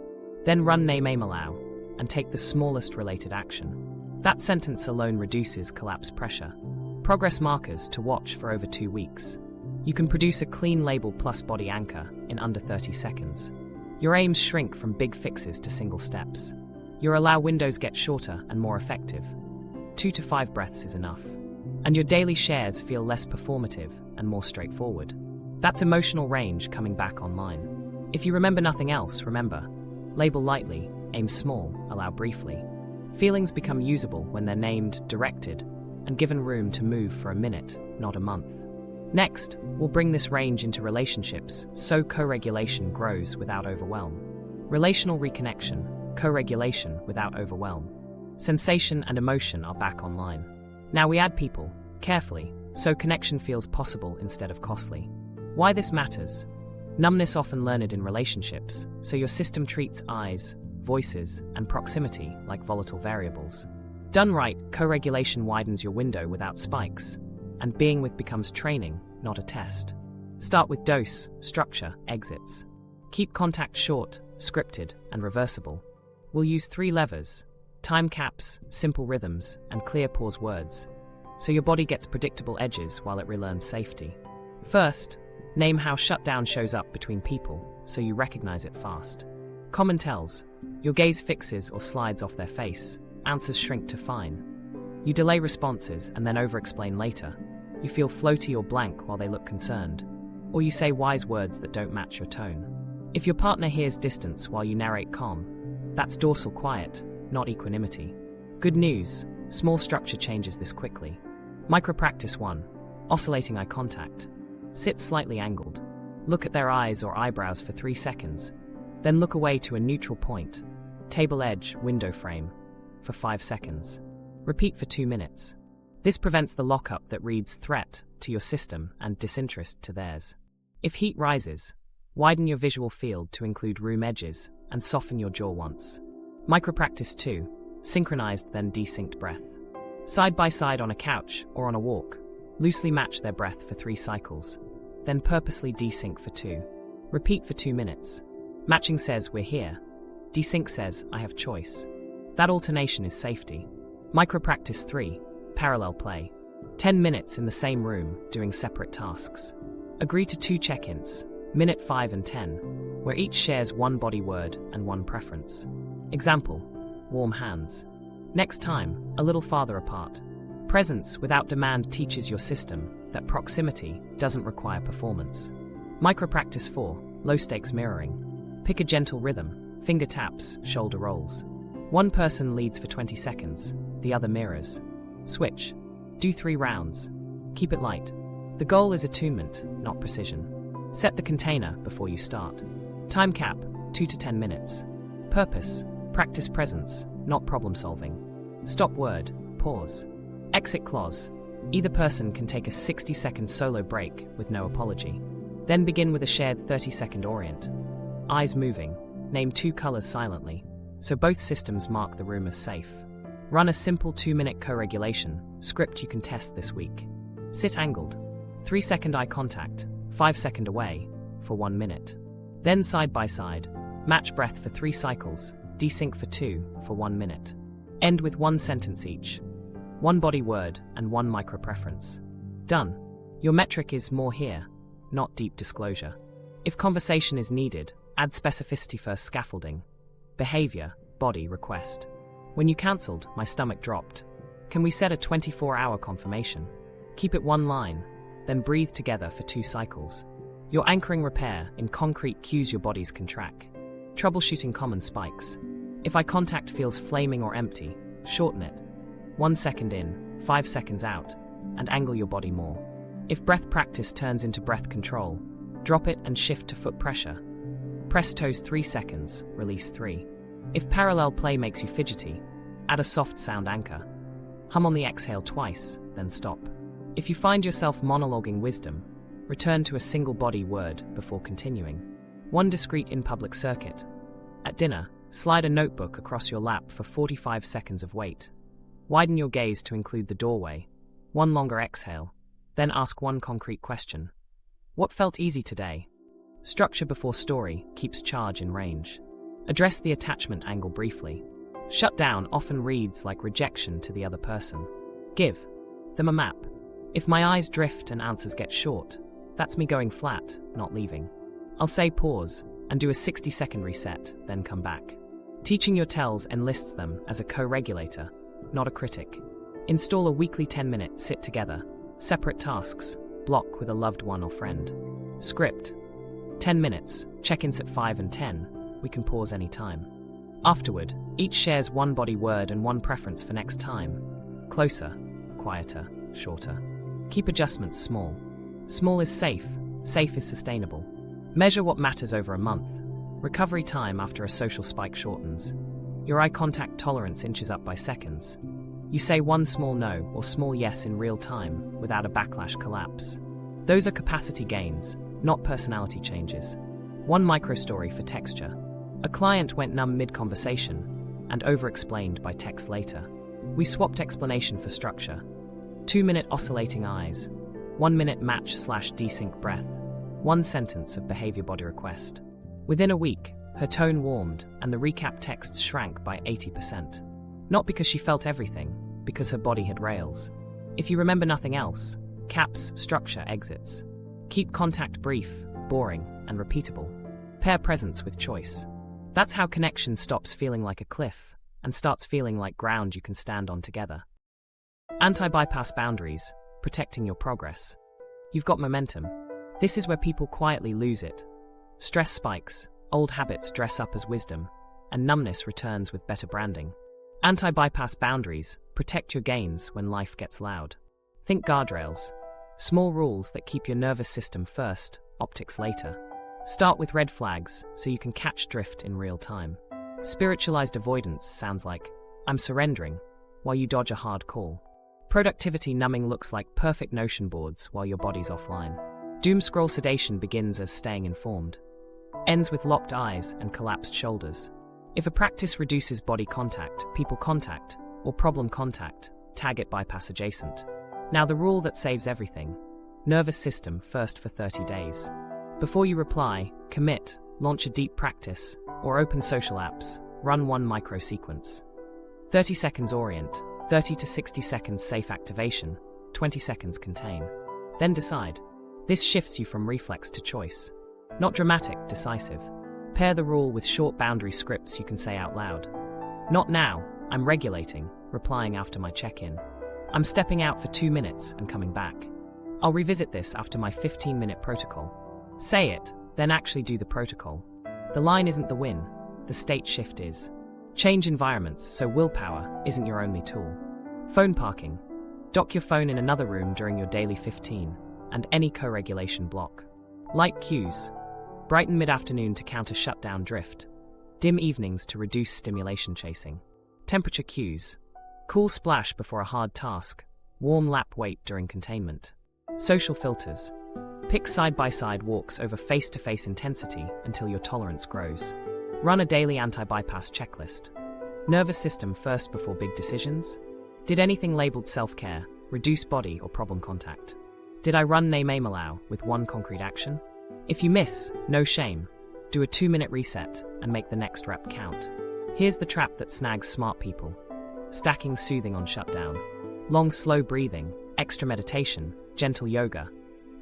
Then run name aim allow, and take the smallest related action. That sentence alone reduces collapse pressure. Progress markers to watch for over 2 weeks. You can produce a clean label plus body anchor in under 30 seconds. Your aims shrink from big fixes to single steps. Your allow windows get shorter and more effective. 2 to 5 breaths is enough. And your daily shares feel less performative and more straightforward. That's emotional range coming back online. If you remember nothing else, remember, label lightly, aim small, allow briefly. Feelings become usable when they're named, directed, and given room to move for a minute, not a month. Next, we'll bring this range into relationships so co-regulation grows without overwhelm. Relational reconnection. co-regulation without overwhelm. Sensation and emotion are back online. Now we add people, carefully, so connection feels possible instead of costly. Why this matters? Numbness often learned in relationships, so your system treats eyes, voices, and proximity like volatile variables. Done right, co-regulation widens your window without spikes, and being with becomes training, not a test. Start with dose, structure, exits. Keep contact short, scripted, and reversible. We'll use 3 levers: time caps, simple rhythms, and clear pause words, so your body gets predictable edges while it relearns safety. First, name how shutdown shows up between people, so you recognize it fast. Common tells: your gaze fixes or slides off their face, answers shrink to fine. You delay responses and then over-explain later. You feel floaty or blank while they look concerned, or you say wise words that don't match your tone. If your partner hears distance while you narrate calm, that's dorsal quiet, not equanimity. Good news, small structure changes this quickly. Micro-practice 1. Oscillating eye contact. Sit slightly angled. Look at their eyes or eyebrows for 3 seconds. Then look away to a neutral point, table edge, window frame, for 5 seconds. Repeat for 2 minutes. This prevents the lockup that reads threat to your system and disinterest to theirs. If heat rises, widen your visual field to include room edges and soften your jaw once. Micro-practice 2. Synchronized then desynced breath. Side by side on a couch or on a walk, loosely match their breath for 3 cycles, then purposely desync for 2. Repeat for 2 minutes. Matching says we're here. Desync says I have choice. That alternation is safety. Micro-practice 3. Parallel play. 10 minutes in the same room, doing separate tasks. Agree to 2 check-ins, minute 5 and 10, where each shares 1 body word and 1 preference. Example: warm hands. Next time, a little farther apart. Presence without demand teaches your system that proximity doesn't require performance. Micro-practice 4. Low-stakes mirroring. Pick a gentle rhythm, finger taps, shoulder rolls. One person leads for 20 seconds, the other mirrors. Switch. Do 3 rounds. Keep it light. The goal is attunement, not precision. Set the container before you start. Time cap, 2 to 10 minutes. Purpose: practice presence, not problem solving. Stop word, pause. Exit clause: either person can take a 60-second solo break with no apology. Then begin with a shared 30-second orient. Eyes moving, name 2 colors silently, so both systems mark the room as safe. Run a simple 2-minute co-regulation, script you can test this week. Sit angled. 3-second eye contact, 5-second away, for 1 minute. Then side by side, match breath for 3 cycles, desync for 2, for 1 minute. End with 1 sentence each. 1 body word and 1 micro-preference. Done. Your metric is more here, not deep disclosure. If conversation is needed, add specificity first: scaffolding. Behavior, body, request. When you cancelled, my stomach dropped. Can we set a 24-hour confirmation? Keep it 1 line, then breathe together for 2 cycles. Your anchoring repair in concrete cues your bodies can track. Troubleshooting common spikes. If eye contact feels flaming or empty, shorten it. 1 second in, 5 seconds out, and angle your body more. If breath practice turns into breath control, drop it and shift to foot pressure. Press toes 3 seconds, release 3. If parallel play makes you fidgety, add a soft sound anchor. Hum on the exhale twice, then stop. If you find yourself monologuing wisdom, return to a single body word before continuing. 1 discrete in-public circuit. At dinner, slide a notebook across your lap for 45 seconds of wait. Widen your gaze to include the doorway. 1 longer exhale, then ask 1 concrete question. What felt easy today? Structure before story keeps charge in range. Address the attachment angle briefly. Shutdown often reads like rejection to the other person. Give them a map. If my eyes drift and answers get short, that's me going flat, not leaving. I'll say pause and do a 60-second reset, then come back. Teaching your tells enlists them as a co-regulator, not a critic. Install a weekly 10-minute sit together, separate tasks, block with a loved one or friend. Script: 10 minutes, check-ins at 5 and 10, we can pause anytime. Afterward, each shares 1 body word and 1 preference for next time. Closer, quieter, shorter. Keep adjustments small. Small is safe is sustainable. Measure what matters over a month. Recovery time after a social spike shortens. Your eye contact tolerance inches up by seconds. You say one small no or small yes in real time without a backlash collapse. Those are capacity gains, not personality changes. One micro-story for texture. A client went numb mid-conversation and over-explained by text later. We swapped explanation for structure. 2-minute oscillating eyes. 1-minute match/desync breath. 1 sentence of behavior body request. Within a week, her tone warmed and the recap texts shrank by 80%. Not because she felt everything, because her body had rails. If you remember nothing else, caps, structure, exits. Keep contact brief, boring, and repeatable. Pair presence with choice. That's how connection stops feeling like a cliff and starts feeling like ground you can stand on together. Anti-bypass boundaries, protecting your progress. You've got momentum. This is where people quietly lose it. Stress spikes, old habits dress up as wisdom, and numbness returns with better branding. Anti-bypass boundaries, protect your gains when life gets loud. Think guardrails. Small rules that keep your nervous system first, optics later. Start with red flags so you can catch drift in real time. Spiritualized avoidance sounds like, I'm surrendering, while you dodge a hard call. Productivity numbing looks like perfect notion boards while your body's offline. Doom scroll sedation begins as staying informed. Ends with locked eyes and collapsed shoulders. If a practice reduces body contact, people contact, or problem contact, tag it bypass adjacent. Now the rule that saves everything. Nervous system first for 30 days. Before you reply, commit, launch a deep practice, or open social apps, run one micro sequence. 30 seconds orient, 30 to 60 seconds safe activation, 20 seconds contain. Then decide. This shifts you from reflex to choice. Not dramatic, decisive. Pair the rule with short boundary scripts you can say out loud. Not now, I'm regulating, replying after my check-in. I'm stepping out for 2 minutes and coming back. I'll revisit this after my 15-minute protocol. Say it, then actually do the protocol. The line isn't the win, the state shift is. Change environments so willpower isn't your only tool. Phone parking. Dock your phone in another room during your daily 15, and any co-regulation block. Light cues. Brighten mid-afternoon to counter shutdown drift. Dim evenings to reduce stimulation chasing. Temperature cues. Cool splash before a hard task. Warm lap wait during containment. Social filters. Pick side-by-side walks over face-to-face intensity until your tolerance grows. Run a daily anti-bypass checklist. Nervous system first before big decisions? Did anything labeled self-care, reduce body or problem contact? Did I run name aim allow with one concrete action? If you miss, no shame. Do a 2-minute reset and make the next rep count. Here's the trap that snags smart people. Stacking soothing on shutdown. Long slow breathing, extra meditation, gentle yoga.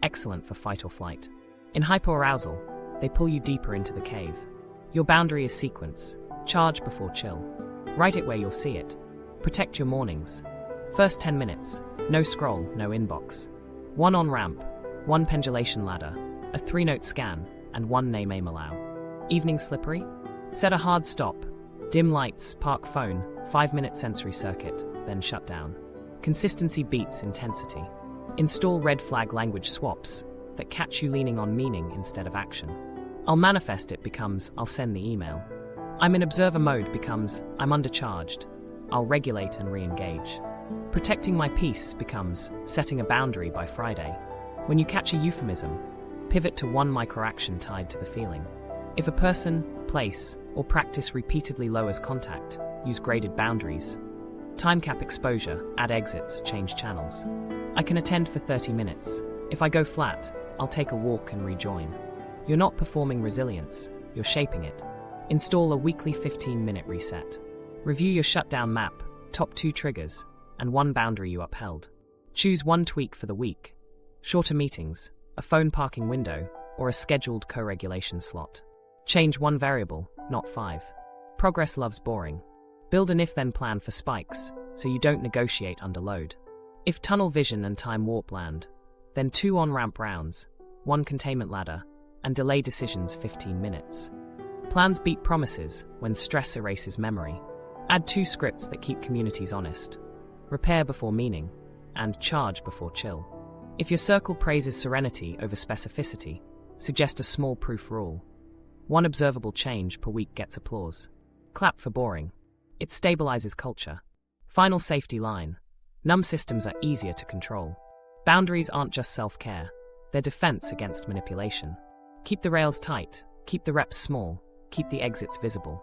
Excellent for fight or flight. In hypoarousal, they pull you deeper into the cave. Your boundary is sequence. Charge before chill. Write it where you'll see it. Protect your mornings. First 10 minutes, no scroll, no inbox. 1 on-ramp, 1 pendulation ladder, a 3-note scan, and 1 name aim allow. Evening slippery? Set a hard stop. Dim lights, park phone, 5-minute sensory circuit, then shut down. Consistency beats intensity. Install red flag language swaps that catch you leaning on meaning instead of action. I'll manifest it becomes I'll send the email. I'm in observer mode becomes I'm undercharged. I'll regulate and re-engage. Protecting my peace becomes setting a boundary by Friday. When you catch a euphemism, pivot to one micro-action tied to the feeling. If a person, place, or practice repeatedly lowers contact, use graded boundaries. Time cap exposure, add exits, change channels. I can attend for 30 minutes. If I go flat, I'll take a walk and rejoin. You're not performing resilience, you're shaping it. Install a weekly 15-minute reset. Review your shutdown map, top 2 triggers, and 1 boundary you upheld. Choose 1 tweak for the week. Shorter meetings, a phone parking window, or a scheduled co-regulation slot. Change 1 variable, not 5. Progress loves boring. Build an if-then plan for spikes, so you don't negotiate under load. If tunnel vision and time warp land, then 2 on-ramp rounds, 1 containment ladder, and delay decisions 15 minutes. Plans beat promises when stress erases memory. Add 2 scripts that keep communities honest. Repair before meaning, and charge before chill. If your circle praises serenity over specificity, suggest a small proof rule. 1 observable change per week gets applause. Clap for boring. It stabilizes culture. Final safety line. Numb systems are easier to control. Boundaries aren't just self-care, they're defense against manipulation. Keep the rails tight, keep the reps small, keep the exits visible.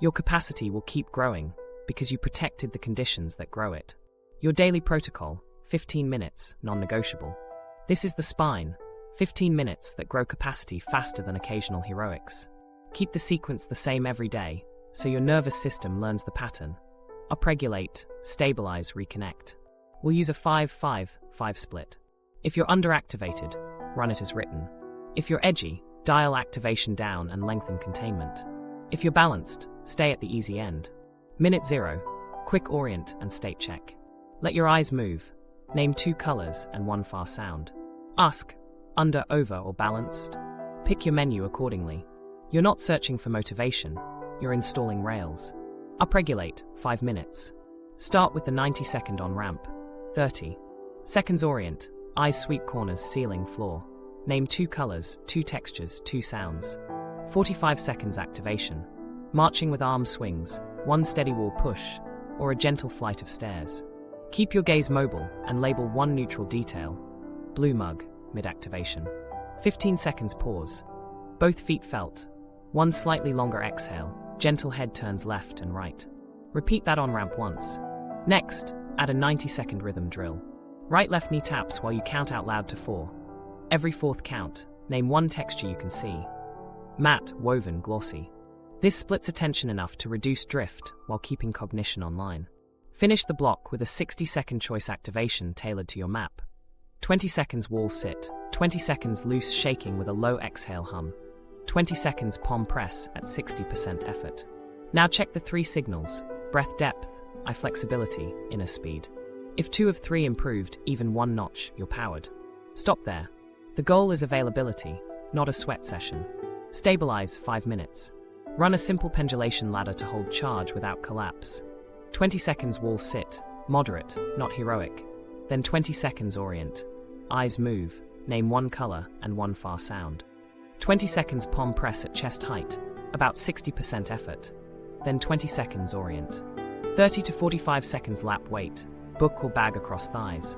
Your capacity will keep growing because you protected the conditions that grow it. Your daily protocol, 15 minutes, non-negotiable. This is the spine, 15 minutes that grow capacity faster than occasional heroics. Keep the sequence the same every day, so your nervous system learns the pattern. Upregulate, stabilize, reconnect. We'll use a 5-5-5 split. If you're underactivated, run it as written. If you're edgy, dial activation down and lengthen containment. If you're balanced, stay at the easy end. Minute 0, quick orient and state check. Let your eyes move. Name 2 colors and 1 far sound. Ask, under, over, or balanced? Pick your menu accordingly. You're not searching for motivation, you're installing rails. Upregulate, 5 minutes. Start with the 90-second on-ramp. 30 seconds orient, eyes sweep corners, ceiling, floor. Name 2 colors, 2 textures, 2 sounds. 45 seconds activation. Marching with arm swings, 1 steady wall push, or a gentle flight of stairs. Keep your gaze mobile and label 1 neutral detail. Blue mug, mid-activation. 15 seconds pause. Both feet felt. 1 slightly longer exhale, gentle head turns left and right. Repeat that on-ramp once. Next, add a 90-second rhythm drill. Right-left knee taps while you count out loud to 4. Every 4th count, name 1 texture you can see. Matte, woven, glossy. This splits attention enough to reduce drift while keeping cognition online. Finish the block with a 60-second choice activation tailored to your map. 20 seconds wall sit, 20 seconds loose shaking with a low exhale hum. 20 seconds palm press at 60% effort. Now check the 3 signals: breath depth, eye flexibility, inner speed. If 2 of 3 improved even 1 notch, you're powered. Stop there. The goal is availability, not a sweat session. Stabilize, 5 minutes. Run a simple pendulation ladder to hold charge without collapse. 20 seconds wall sit, moderate, not heroic. Then 20 seconds orient. Eyes move, name 1 color and 1 far sound. 20 seconds palm press at chest height, about 60% effort. Then 20 seconds orient. 30 to 45 seconds lap weight, book or bag across thighs.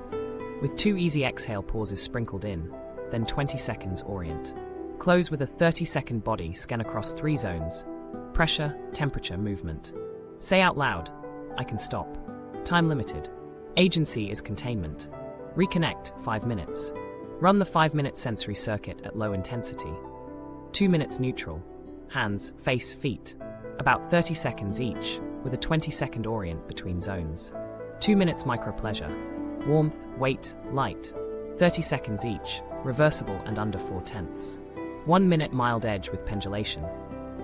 With 2 easy exhale pauses sprinkled in, then 20 seconds orient. Close with a 30-second body scan across 3 zones: pressure, temperature, movement. Say out loud, I can stop. Time limited. Agency is containment. Reconnect, 5 minutes. Run the 5-minute sensory circuit at low intensity. 2 minutes neutral. Hands, face, feet. About 30 seconds each, with a 20-second orient between zones. 2 minutes micro pleasure. Warmth, weight, light. 30 seconds each, reversible and under 4/10. 1 minute mild edge with pendulation.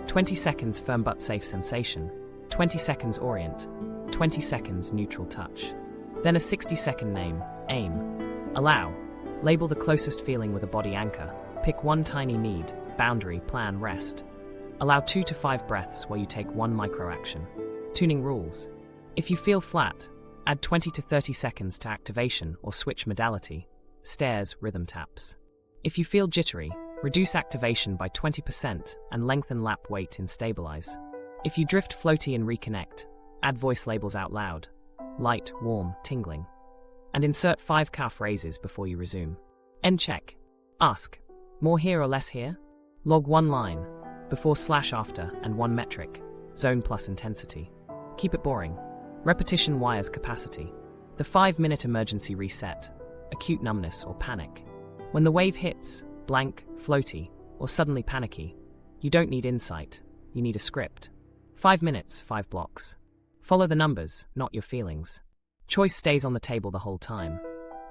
20 seconds firm but safe sensation. 20 seconds orient. 20 seconds neutral touch. Then a 60-second name, aim. Allow. Label the closest feeling with a body anchor. Pick 1 tiny need, boundary, plan, rest. Allow 2 to 5 breaths while you take 1 micro action. Tuning rules. If you feel flat, add 20 to 30 seconds to activation or switch modality. Stairs, rhythm taps. If you feel jittery, reduce activation by 20% and lengthen lap weight in stabilize. If you drift floaty in reconnect, add voice labels out loud. Light, warm, tingling. And insert 5 calf raises before you resume. End check. Ask, more here or less here? Log 1 line, before / after, and 1 metric, zone plus intensity. Keep it boring. Repetition wires capacity. The 5-minute emergency reset, acute numbness or panic. When the wave hits, blank, floaty, or suddenly panicky, you don't need insight, you need a script. 5 minutes, 5 blocks. Follow the numbers, not your feelings. Choice stays on the table the whole time.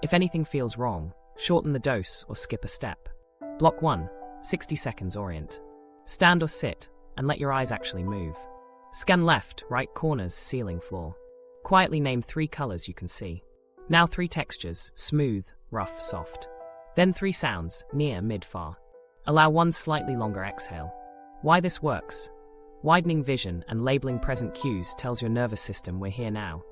If anything feels wrong, shorten the dose or skip a step. Block 1, 60 seconds orient. Stand or sit, and let your eyes actually move. Scan left, right corners, ceiling, floor. Quietly name 3 colors you can see. Now 3 textures, smooth, rough, soft. Then 3 sounds, near, mid, far. Allow 1 slightly longer exhale. Why this works? Widening vision and labeling present cues tells your nervous system we're here now,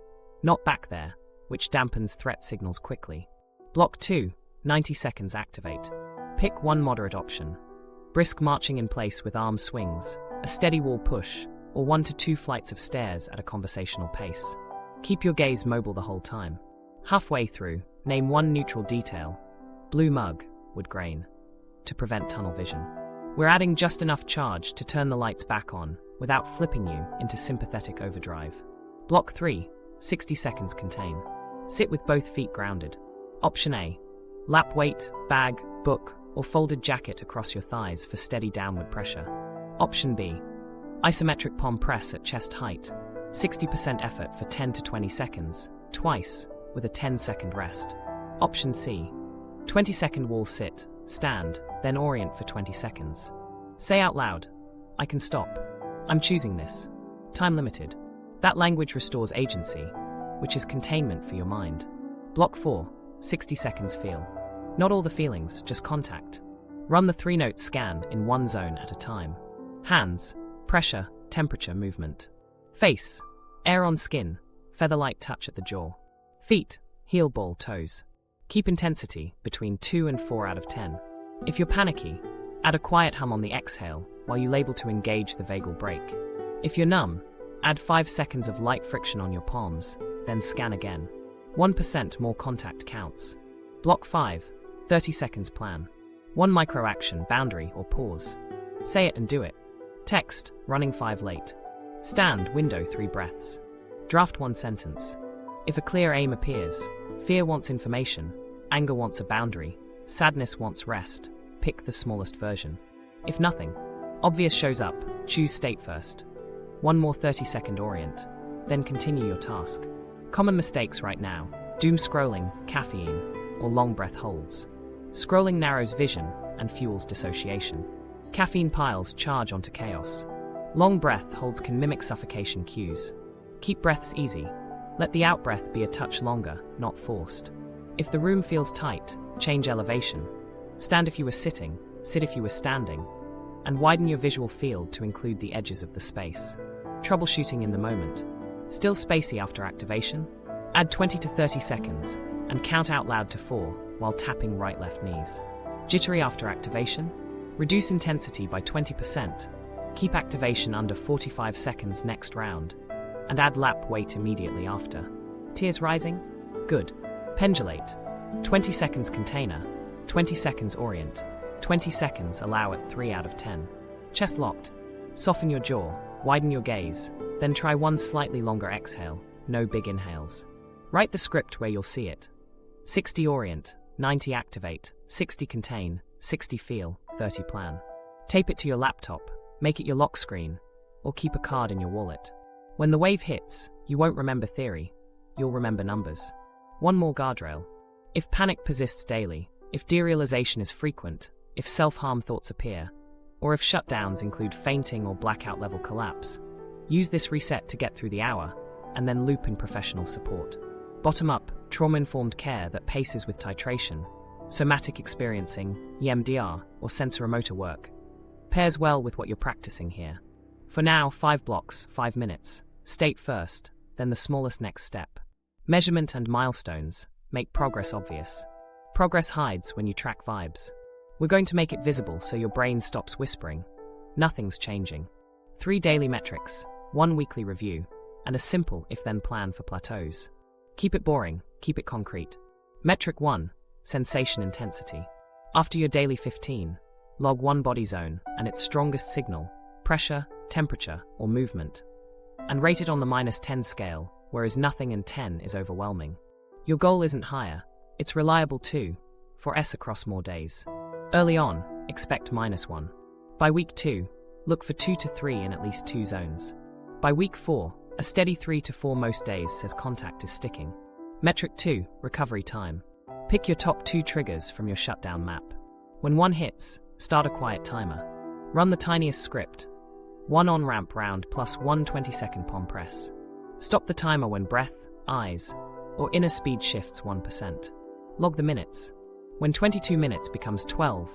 not back there, which dampens threat signals quickly. Block 2, 90 seconds activate. Pick 1 moderate option. Brisk marching in place with arm swings, a steady wall push, or 1 to 2 flights of stairs at a conversational pace. Keep your gaze mobile the whole time. Halfway through, name one neutral detail, blue mug, wood grain, to prevent tunnel vision. We're adding just enough charge to turn the lights back on without flipping you into sympathetic overdrive. Block 3, 60 seconds contain. Sit with both feet grounded. Option A, lap weight, bag, book, or folded jacket across your thighs for steady downward pressure. Option B, isometric palm press at chest height, 60% effort for 10 to 20 seconds, twice, with a 10-second rest. Option C, 20-second wall sit, stand, then orient for 20 seconds. Say out loud, I can stop. I'm choosing this. Time limited. That language restores agency, which is containment for your mind. Block 4, 60 seconds feel. Not all the feelings, just contact. Run the 3-note scan in one zone at a time. Hands, pressure, temperature, movement. Face, air on skin, feather-like touch at the jaw. Feet, heel, ball, toes. Keep intensity between 2 and 4 out of 10. If you're panicky, add a quiet hum on the exhale while you label to engage the vagal brake. If you're numb, add 5 seconds of light friction on your palms, then scan again. 1% more contact counts. Block 5, 30 seconds plan. 1 micro-action, boundary, or pause. Say it and do it. Text, running 5 late. Stand, window 3 breaths. Draft 1 sentence. If a clear aim appears, fear wants information, anger wants a boundary, sadness wants rest, pick the smallest version. If nothing obvious shows up, choose state first. 1 more 30-second orient, then continue your task. Common mistakes right now, doom scrolling, caffeine, or long breath holds. Scrolling narrows vision and fuels dissociation. Caffeine piles charge onto chaos. Long breath holds can mimic suffocation cues. Keep breaths easy. Let the out-breath be a touch longer, not forced. If the room feels tight, change elevation. Stand if you were sitting, sit if you were standing, and widen your visual field to include the edges of the space. Troubleshooting in the moment. Still spacey after activation? Add 20 to 30 seconds, and count out loud to 4 while tapping right-left knees. Jittery after activation? Reduce intensity by 20%. Keep activation under 45 seconds next round, and add lap weight immediately after. Tears rising? Good. Pendulate. 20 seconds container, 20 seconds orient, 20 seconds allow at 3 out of 10. Chest locked. Soften your jaw, widen your gaze, then try 1 slightly longer exhale, no big inhales. Write the script where you'll see it. 60 orient, 90 activate, 60 contain, 60 feel, 30 plan. Tape it to your laptop, make it your lock screen, or keep a card in your wallet. When the wave hits, you won't remember theory, you'll remember numbers. 1 more guardrail. If panic persists daily, if derealization is frequent, if self-harm thoughts appear, or if shutdowns include fainting or blackout level collapse, use this reset to get through the hour, and then loop in professional support. Bottom-up, trauma-informed care that paces with titration, somatic experiencing, EMDR, or sensoromotor work, pairs well with what you're practicing here. For now, 5 blocks, 5 minutes. State first, then the smallest next step. Measurement and milestones make progress obvious. Progress hides when you track vibes. We're going to make it visible so your brain stops whispering. Nothing's changing. 3 daily metrics, 1 weekly review, and a simple if-then plan for plateaus. Keep it boring, keep it concrete. Metric 1, sensation intensity. After your daily 15, log 1 body zone and its strongest signal, pressure, temperature, or movement, and rate it on the -10 scale, whereas nothing and 10 is overwhelming. Your goal isn't higher, it's reliable too, for S across more days. Early on, expect -1. By week 2, look for 2 to 3 in at least 2 zones. By week 4, a steady 3 to 4 most days says contact is sticking. Metric 2, recovery time. Pick your top 2 triggers from your shutdown map. When 1 hits, start a quiet timer. Run the tiniest script. 1 on-ramp round plus 1 20-second palm press. Stop the timer when breath, eyes, or inner speed shifts 1%. Log the minutes. When 22 minutes becomes 12,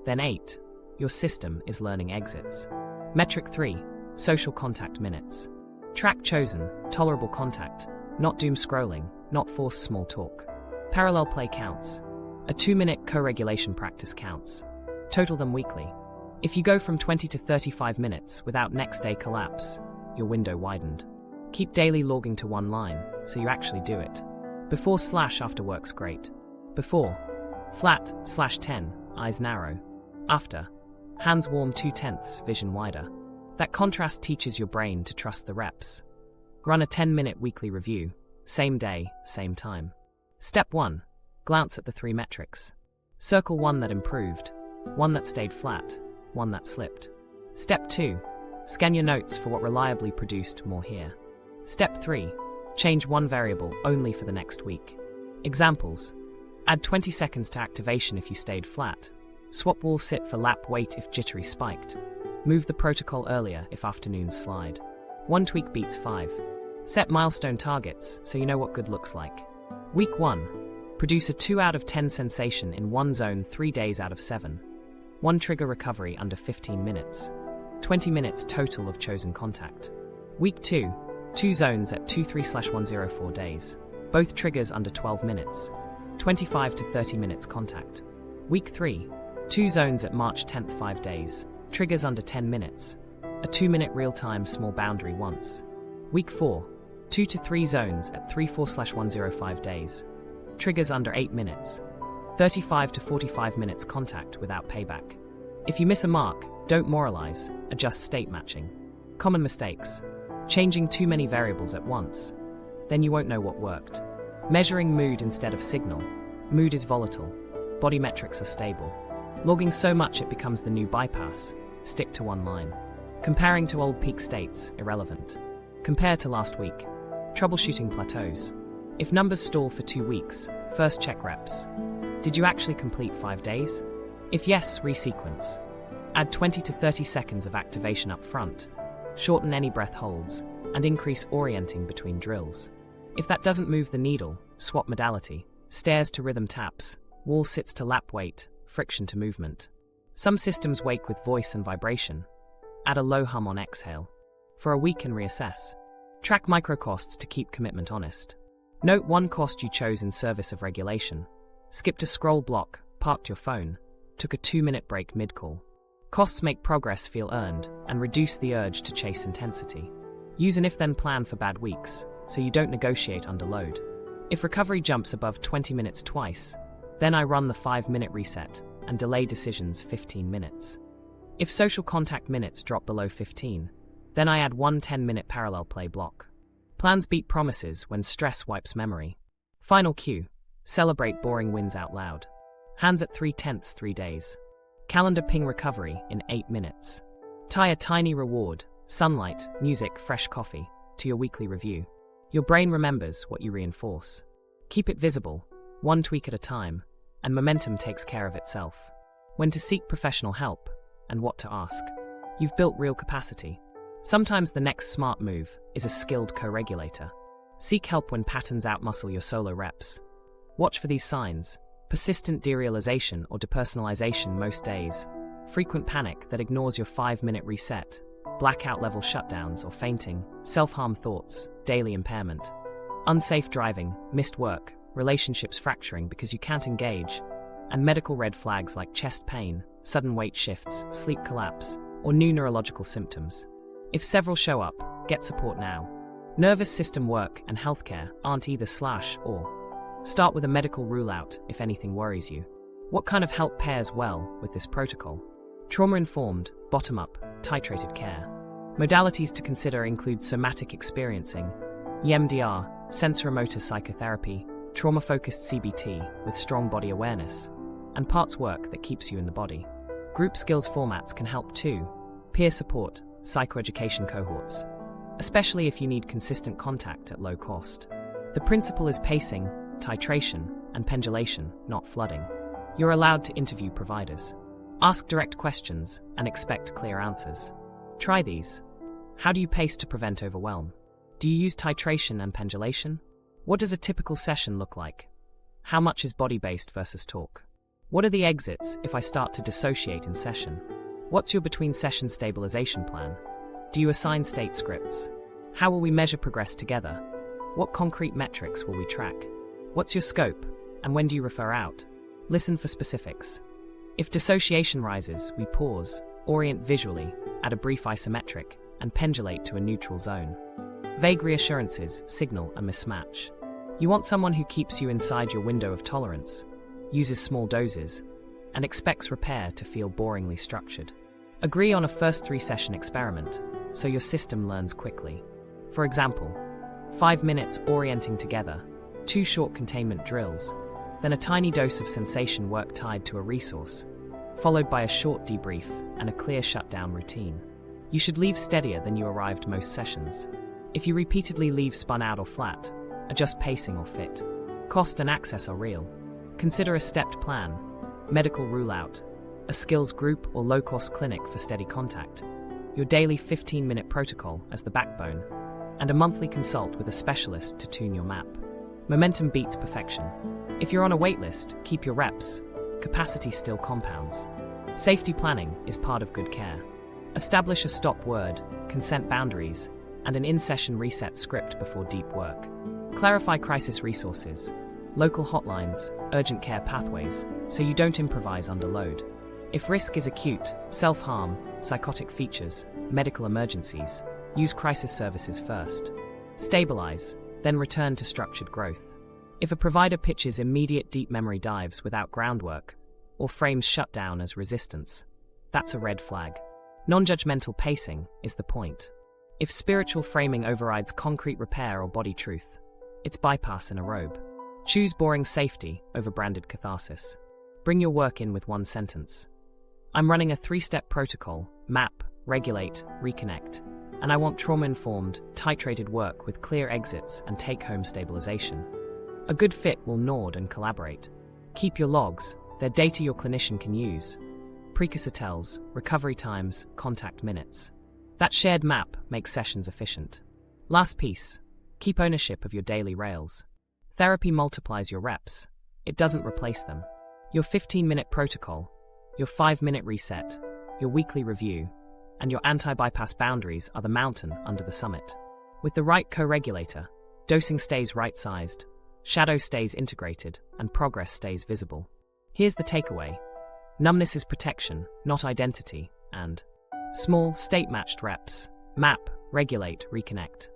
then 8, your system is learning exits. Metric 3, social contact minutes. Track chosen, tolerable contact, not doom scrolling, not forced small talk. Parallel play counts. A 2-minute co-regulation practice counts. Total them weekly. If you go from 20 to 35 minutes without next day collapse, your window widened. Keep daily logging to one line, so you actually do it. Before/after works great. Before, flat/10, eyes narrow. After, hands warm 2/10, vision wider. That contrast teaches your brain to trust the reps. Run a 10-minute weekly review, same day, same time. Step 1. Glance at the 3 metrics. Circle one that improved, one that stayed flat, one that slipped. Step 2. Scan your notes for what reliably produced more here. Step 3. Change one variable only for the next week. Examples. Add 20 seconds to activation if you stayed flat. Swap wall sit for lap weight if jittery spiked. Move the protocol earlier if afternoons slide. One tweak beats 5. Set milestone targets so you know what good looks like. Week 1. Produce a 2 out of 10 sensation in one zone 3 days out of 7. One trigger recovery under 15 minutes. 20 minutes total of chosen contact. Week 2. 2 zones at 2-3/104 days. Both triggers under 12 minutes. 25 to 30 minutes contact. Week 3. 2 zones at March 10th 5 days. Triggers under 10 minutes. A 2-minute real-time small boundary once. Week 4. 2 to 3 zones at 3-4/105 days. Triggers under 8 minutes. 35 to 45 minutes contact without payback. If you miss a mark, don't moralize, adjust state matching. Common mistakes. Changing too many variables at once. Then you won't know what worked. Measuring mood instead of signal. Mood is volatile. Body metrics are stable. Logging so much it becomes the new bypass. Stick to one line. Comparing to old peak states, irrelevant. Compare to last week. Troubleshooting plateaus. If numbers stall for 2 weeks, first check reps. Did you actually complete 5 days? If yes, resequence. Add 20 to 30 seconds of activation up front. Shorten any breath holds, and increase orienting between drills. If that doesn't move the needle, swap modality. Stairs to rhythm taps, wall sits to lap weight, friction to movement. Some systems wake with voice and vibration. Add a low hum on exhale. For a week and reassess. Track microcosts to keep commitment honest. Note one cost you chose in service of regulation. Skipped a scroll block, parked your phone, took a 2-minute break mid-call. Costs make progress feel earned and reduce the urge to chase intensity. Use an if-then plan for bad weeks, so you don't negotiate under load. If recovery jumps above 20 minutes twice, then I run the 5-minute reset and delay decisions 15 minutes. If social contact minutes drop below 15, then I add one 10-minute parallel play block. Plans beat promises when stress wipes memory. Final cue. Celebrate boring wins out loud. Hands at 3/10 3 days. Calendar ping recovery in 8 minutes. Tie a tiny reward, sunlight, music, fresh coffee, to your weekly review. Your brain remembers what you reinforce. Keep it visible, one tweak at a time, and momentum takes care of itself. When to seek professional help, and what to ask. You've built real capacity. Sometimes the next smart move is a skilled co-regulator. Seek help when patterns outmuscle your solo reps. Watch for these signs: persistent derealization or depersonalization most days, frequent panic that ignores your 5-minute reset, blackout-level shutdowns or fainting, self-harm thoughts, daily impairment, unsafe driving, missed work, relationships fracturing because you can't engage, and medical red flags like chest pain, sudden weight shifts, sleep collapse, or new neurological symptoms. If several show up, get support now. Nervous system work and healthcare aren't either /or. Start with a medical rule-out if anything worries you. What kind of help pairs well with this protocol? Trauma-informed, bottom-up, titrated care. Modalities to consider include somatic experiencing, EMDR, sensorimotor psychotherapy, trauma-focused CBT with strong body awareness, and parts work that keeps you in the body. Group skills formats can help too. Peer support, psychoeducation cohorts, especially if you need consistent contact at low cost. The principle is pacing, titration, and pendulation, not flooding. You're allowed to interview providers. Ask direct questions and expect clear answers. Try these. How do you pace to prevent overwhelm? Do you use titration and pendulation? What does a typical session look like? How much is body-based versus talk? What are the exits if I start to dissociate in session? What's your between-session stabilization plan? Do you assign state scripts? How will we measure progress together? What concrete metrics will we track? What's your scope, and when do you refer out? Listen for specifics. If dissociation rises, we pause, orient visually, add a brief isometric, and pendulate to a neutral zone. Vague reassurances signal a mismatch. You want someone who keeps you inside your window of tolerance, uses small doses, and expects repair to feel boringly structured. Agree on a first 3-session experiment, so your system learns quickly. For example, 5 minutes orienting together, 2 short containment drills, then a tiny dose of sensation work tied to a resource, followed by a short debrief and a clear shutdown routine. You should leave steadier than you arrived most sessions. If you repeatedly leave spun out or flat, adjust pacing or fit. Cost and access are real. Consider a stepped plan, medical rule-out, a skills group or low-cost clinic for steady contact, your daily 15-minute protocol as the backbone, and a monthly consult with a specialist to tune your map. Momentum beats perfection. If you're on a waitlist, keep your reps. Capacity still compounds. Safety planning is part of good care. Establish a stop word, consent boundaries, and an in-session reset script before deep work. Clarify crisis resources, local hotlines, urgent care pathways, so you don't improvise under load. If risk is acute, self-harm, psychotic features, medical emergencies, use crisis services first. Stabilize, then return to structured growth. If a provider pitches immediate deep memory dives without groundwork, or frames shutdown as resistance, that's a red flag. Non-judgmental pacing is the point. If spiritual framing overrides concrete repair or body truth, it's bypass in a robe. Choose boring safety over branded catharsis. Bring your work in with one sentence. I'm running a 3-step protocol, map, regulate, reconnect, and I want trauma-informed, titrated work with clear exits and take-home stabilization. A good fit will nod and collaborate. Keep your logs, they're data your clinician can use. Precursor tells, recovery times, contact minutes. That shared map makes sessions efficient. Last piece, keep ownership of your daily rails. Therapy multiplies your reps. It doesn't replace them. Your 15-minute protocol, your 5-minute reset, your weekly review, and your anti-bypass boundaries are the mountain under the summit. With the right co-regulator, dosing stays right-sized, shadow stays integrated, and progress stays visible. Here's the takeaway. Numbness is protection, not identity, and small, state-matched reps. Map, regulate, reconnect.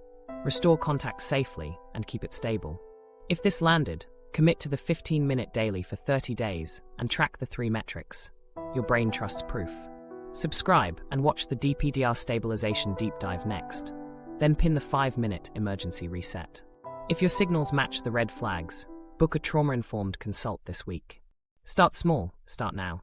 Restore contact safely and keep it stable. If this landed, commit to the 15-minute daily for 30 days and track the 3 metrics. Your brain trusts proof. Subscribe and watch the DPDR stabilization deep dive next. Then pin the 5-minute emergency reset. If your signals match the red flags, book a trauma-informed consult this week. Start small, start now.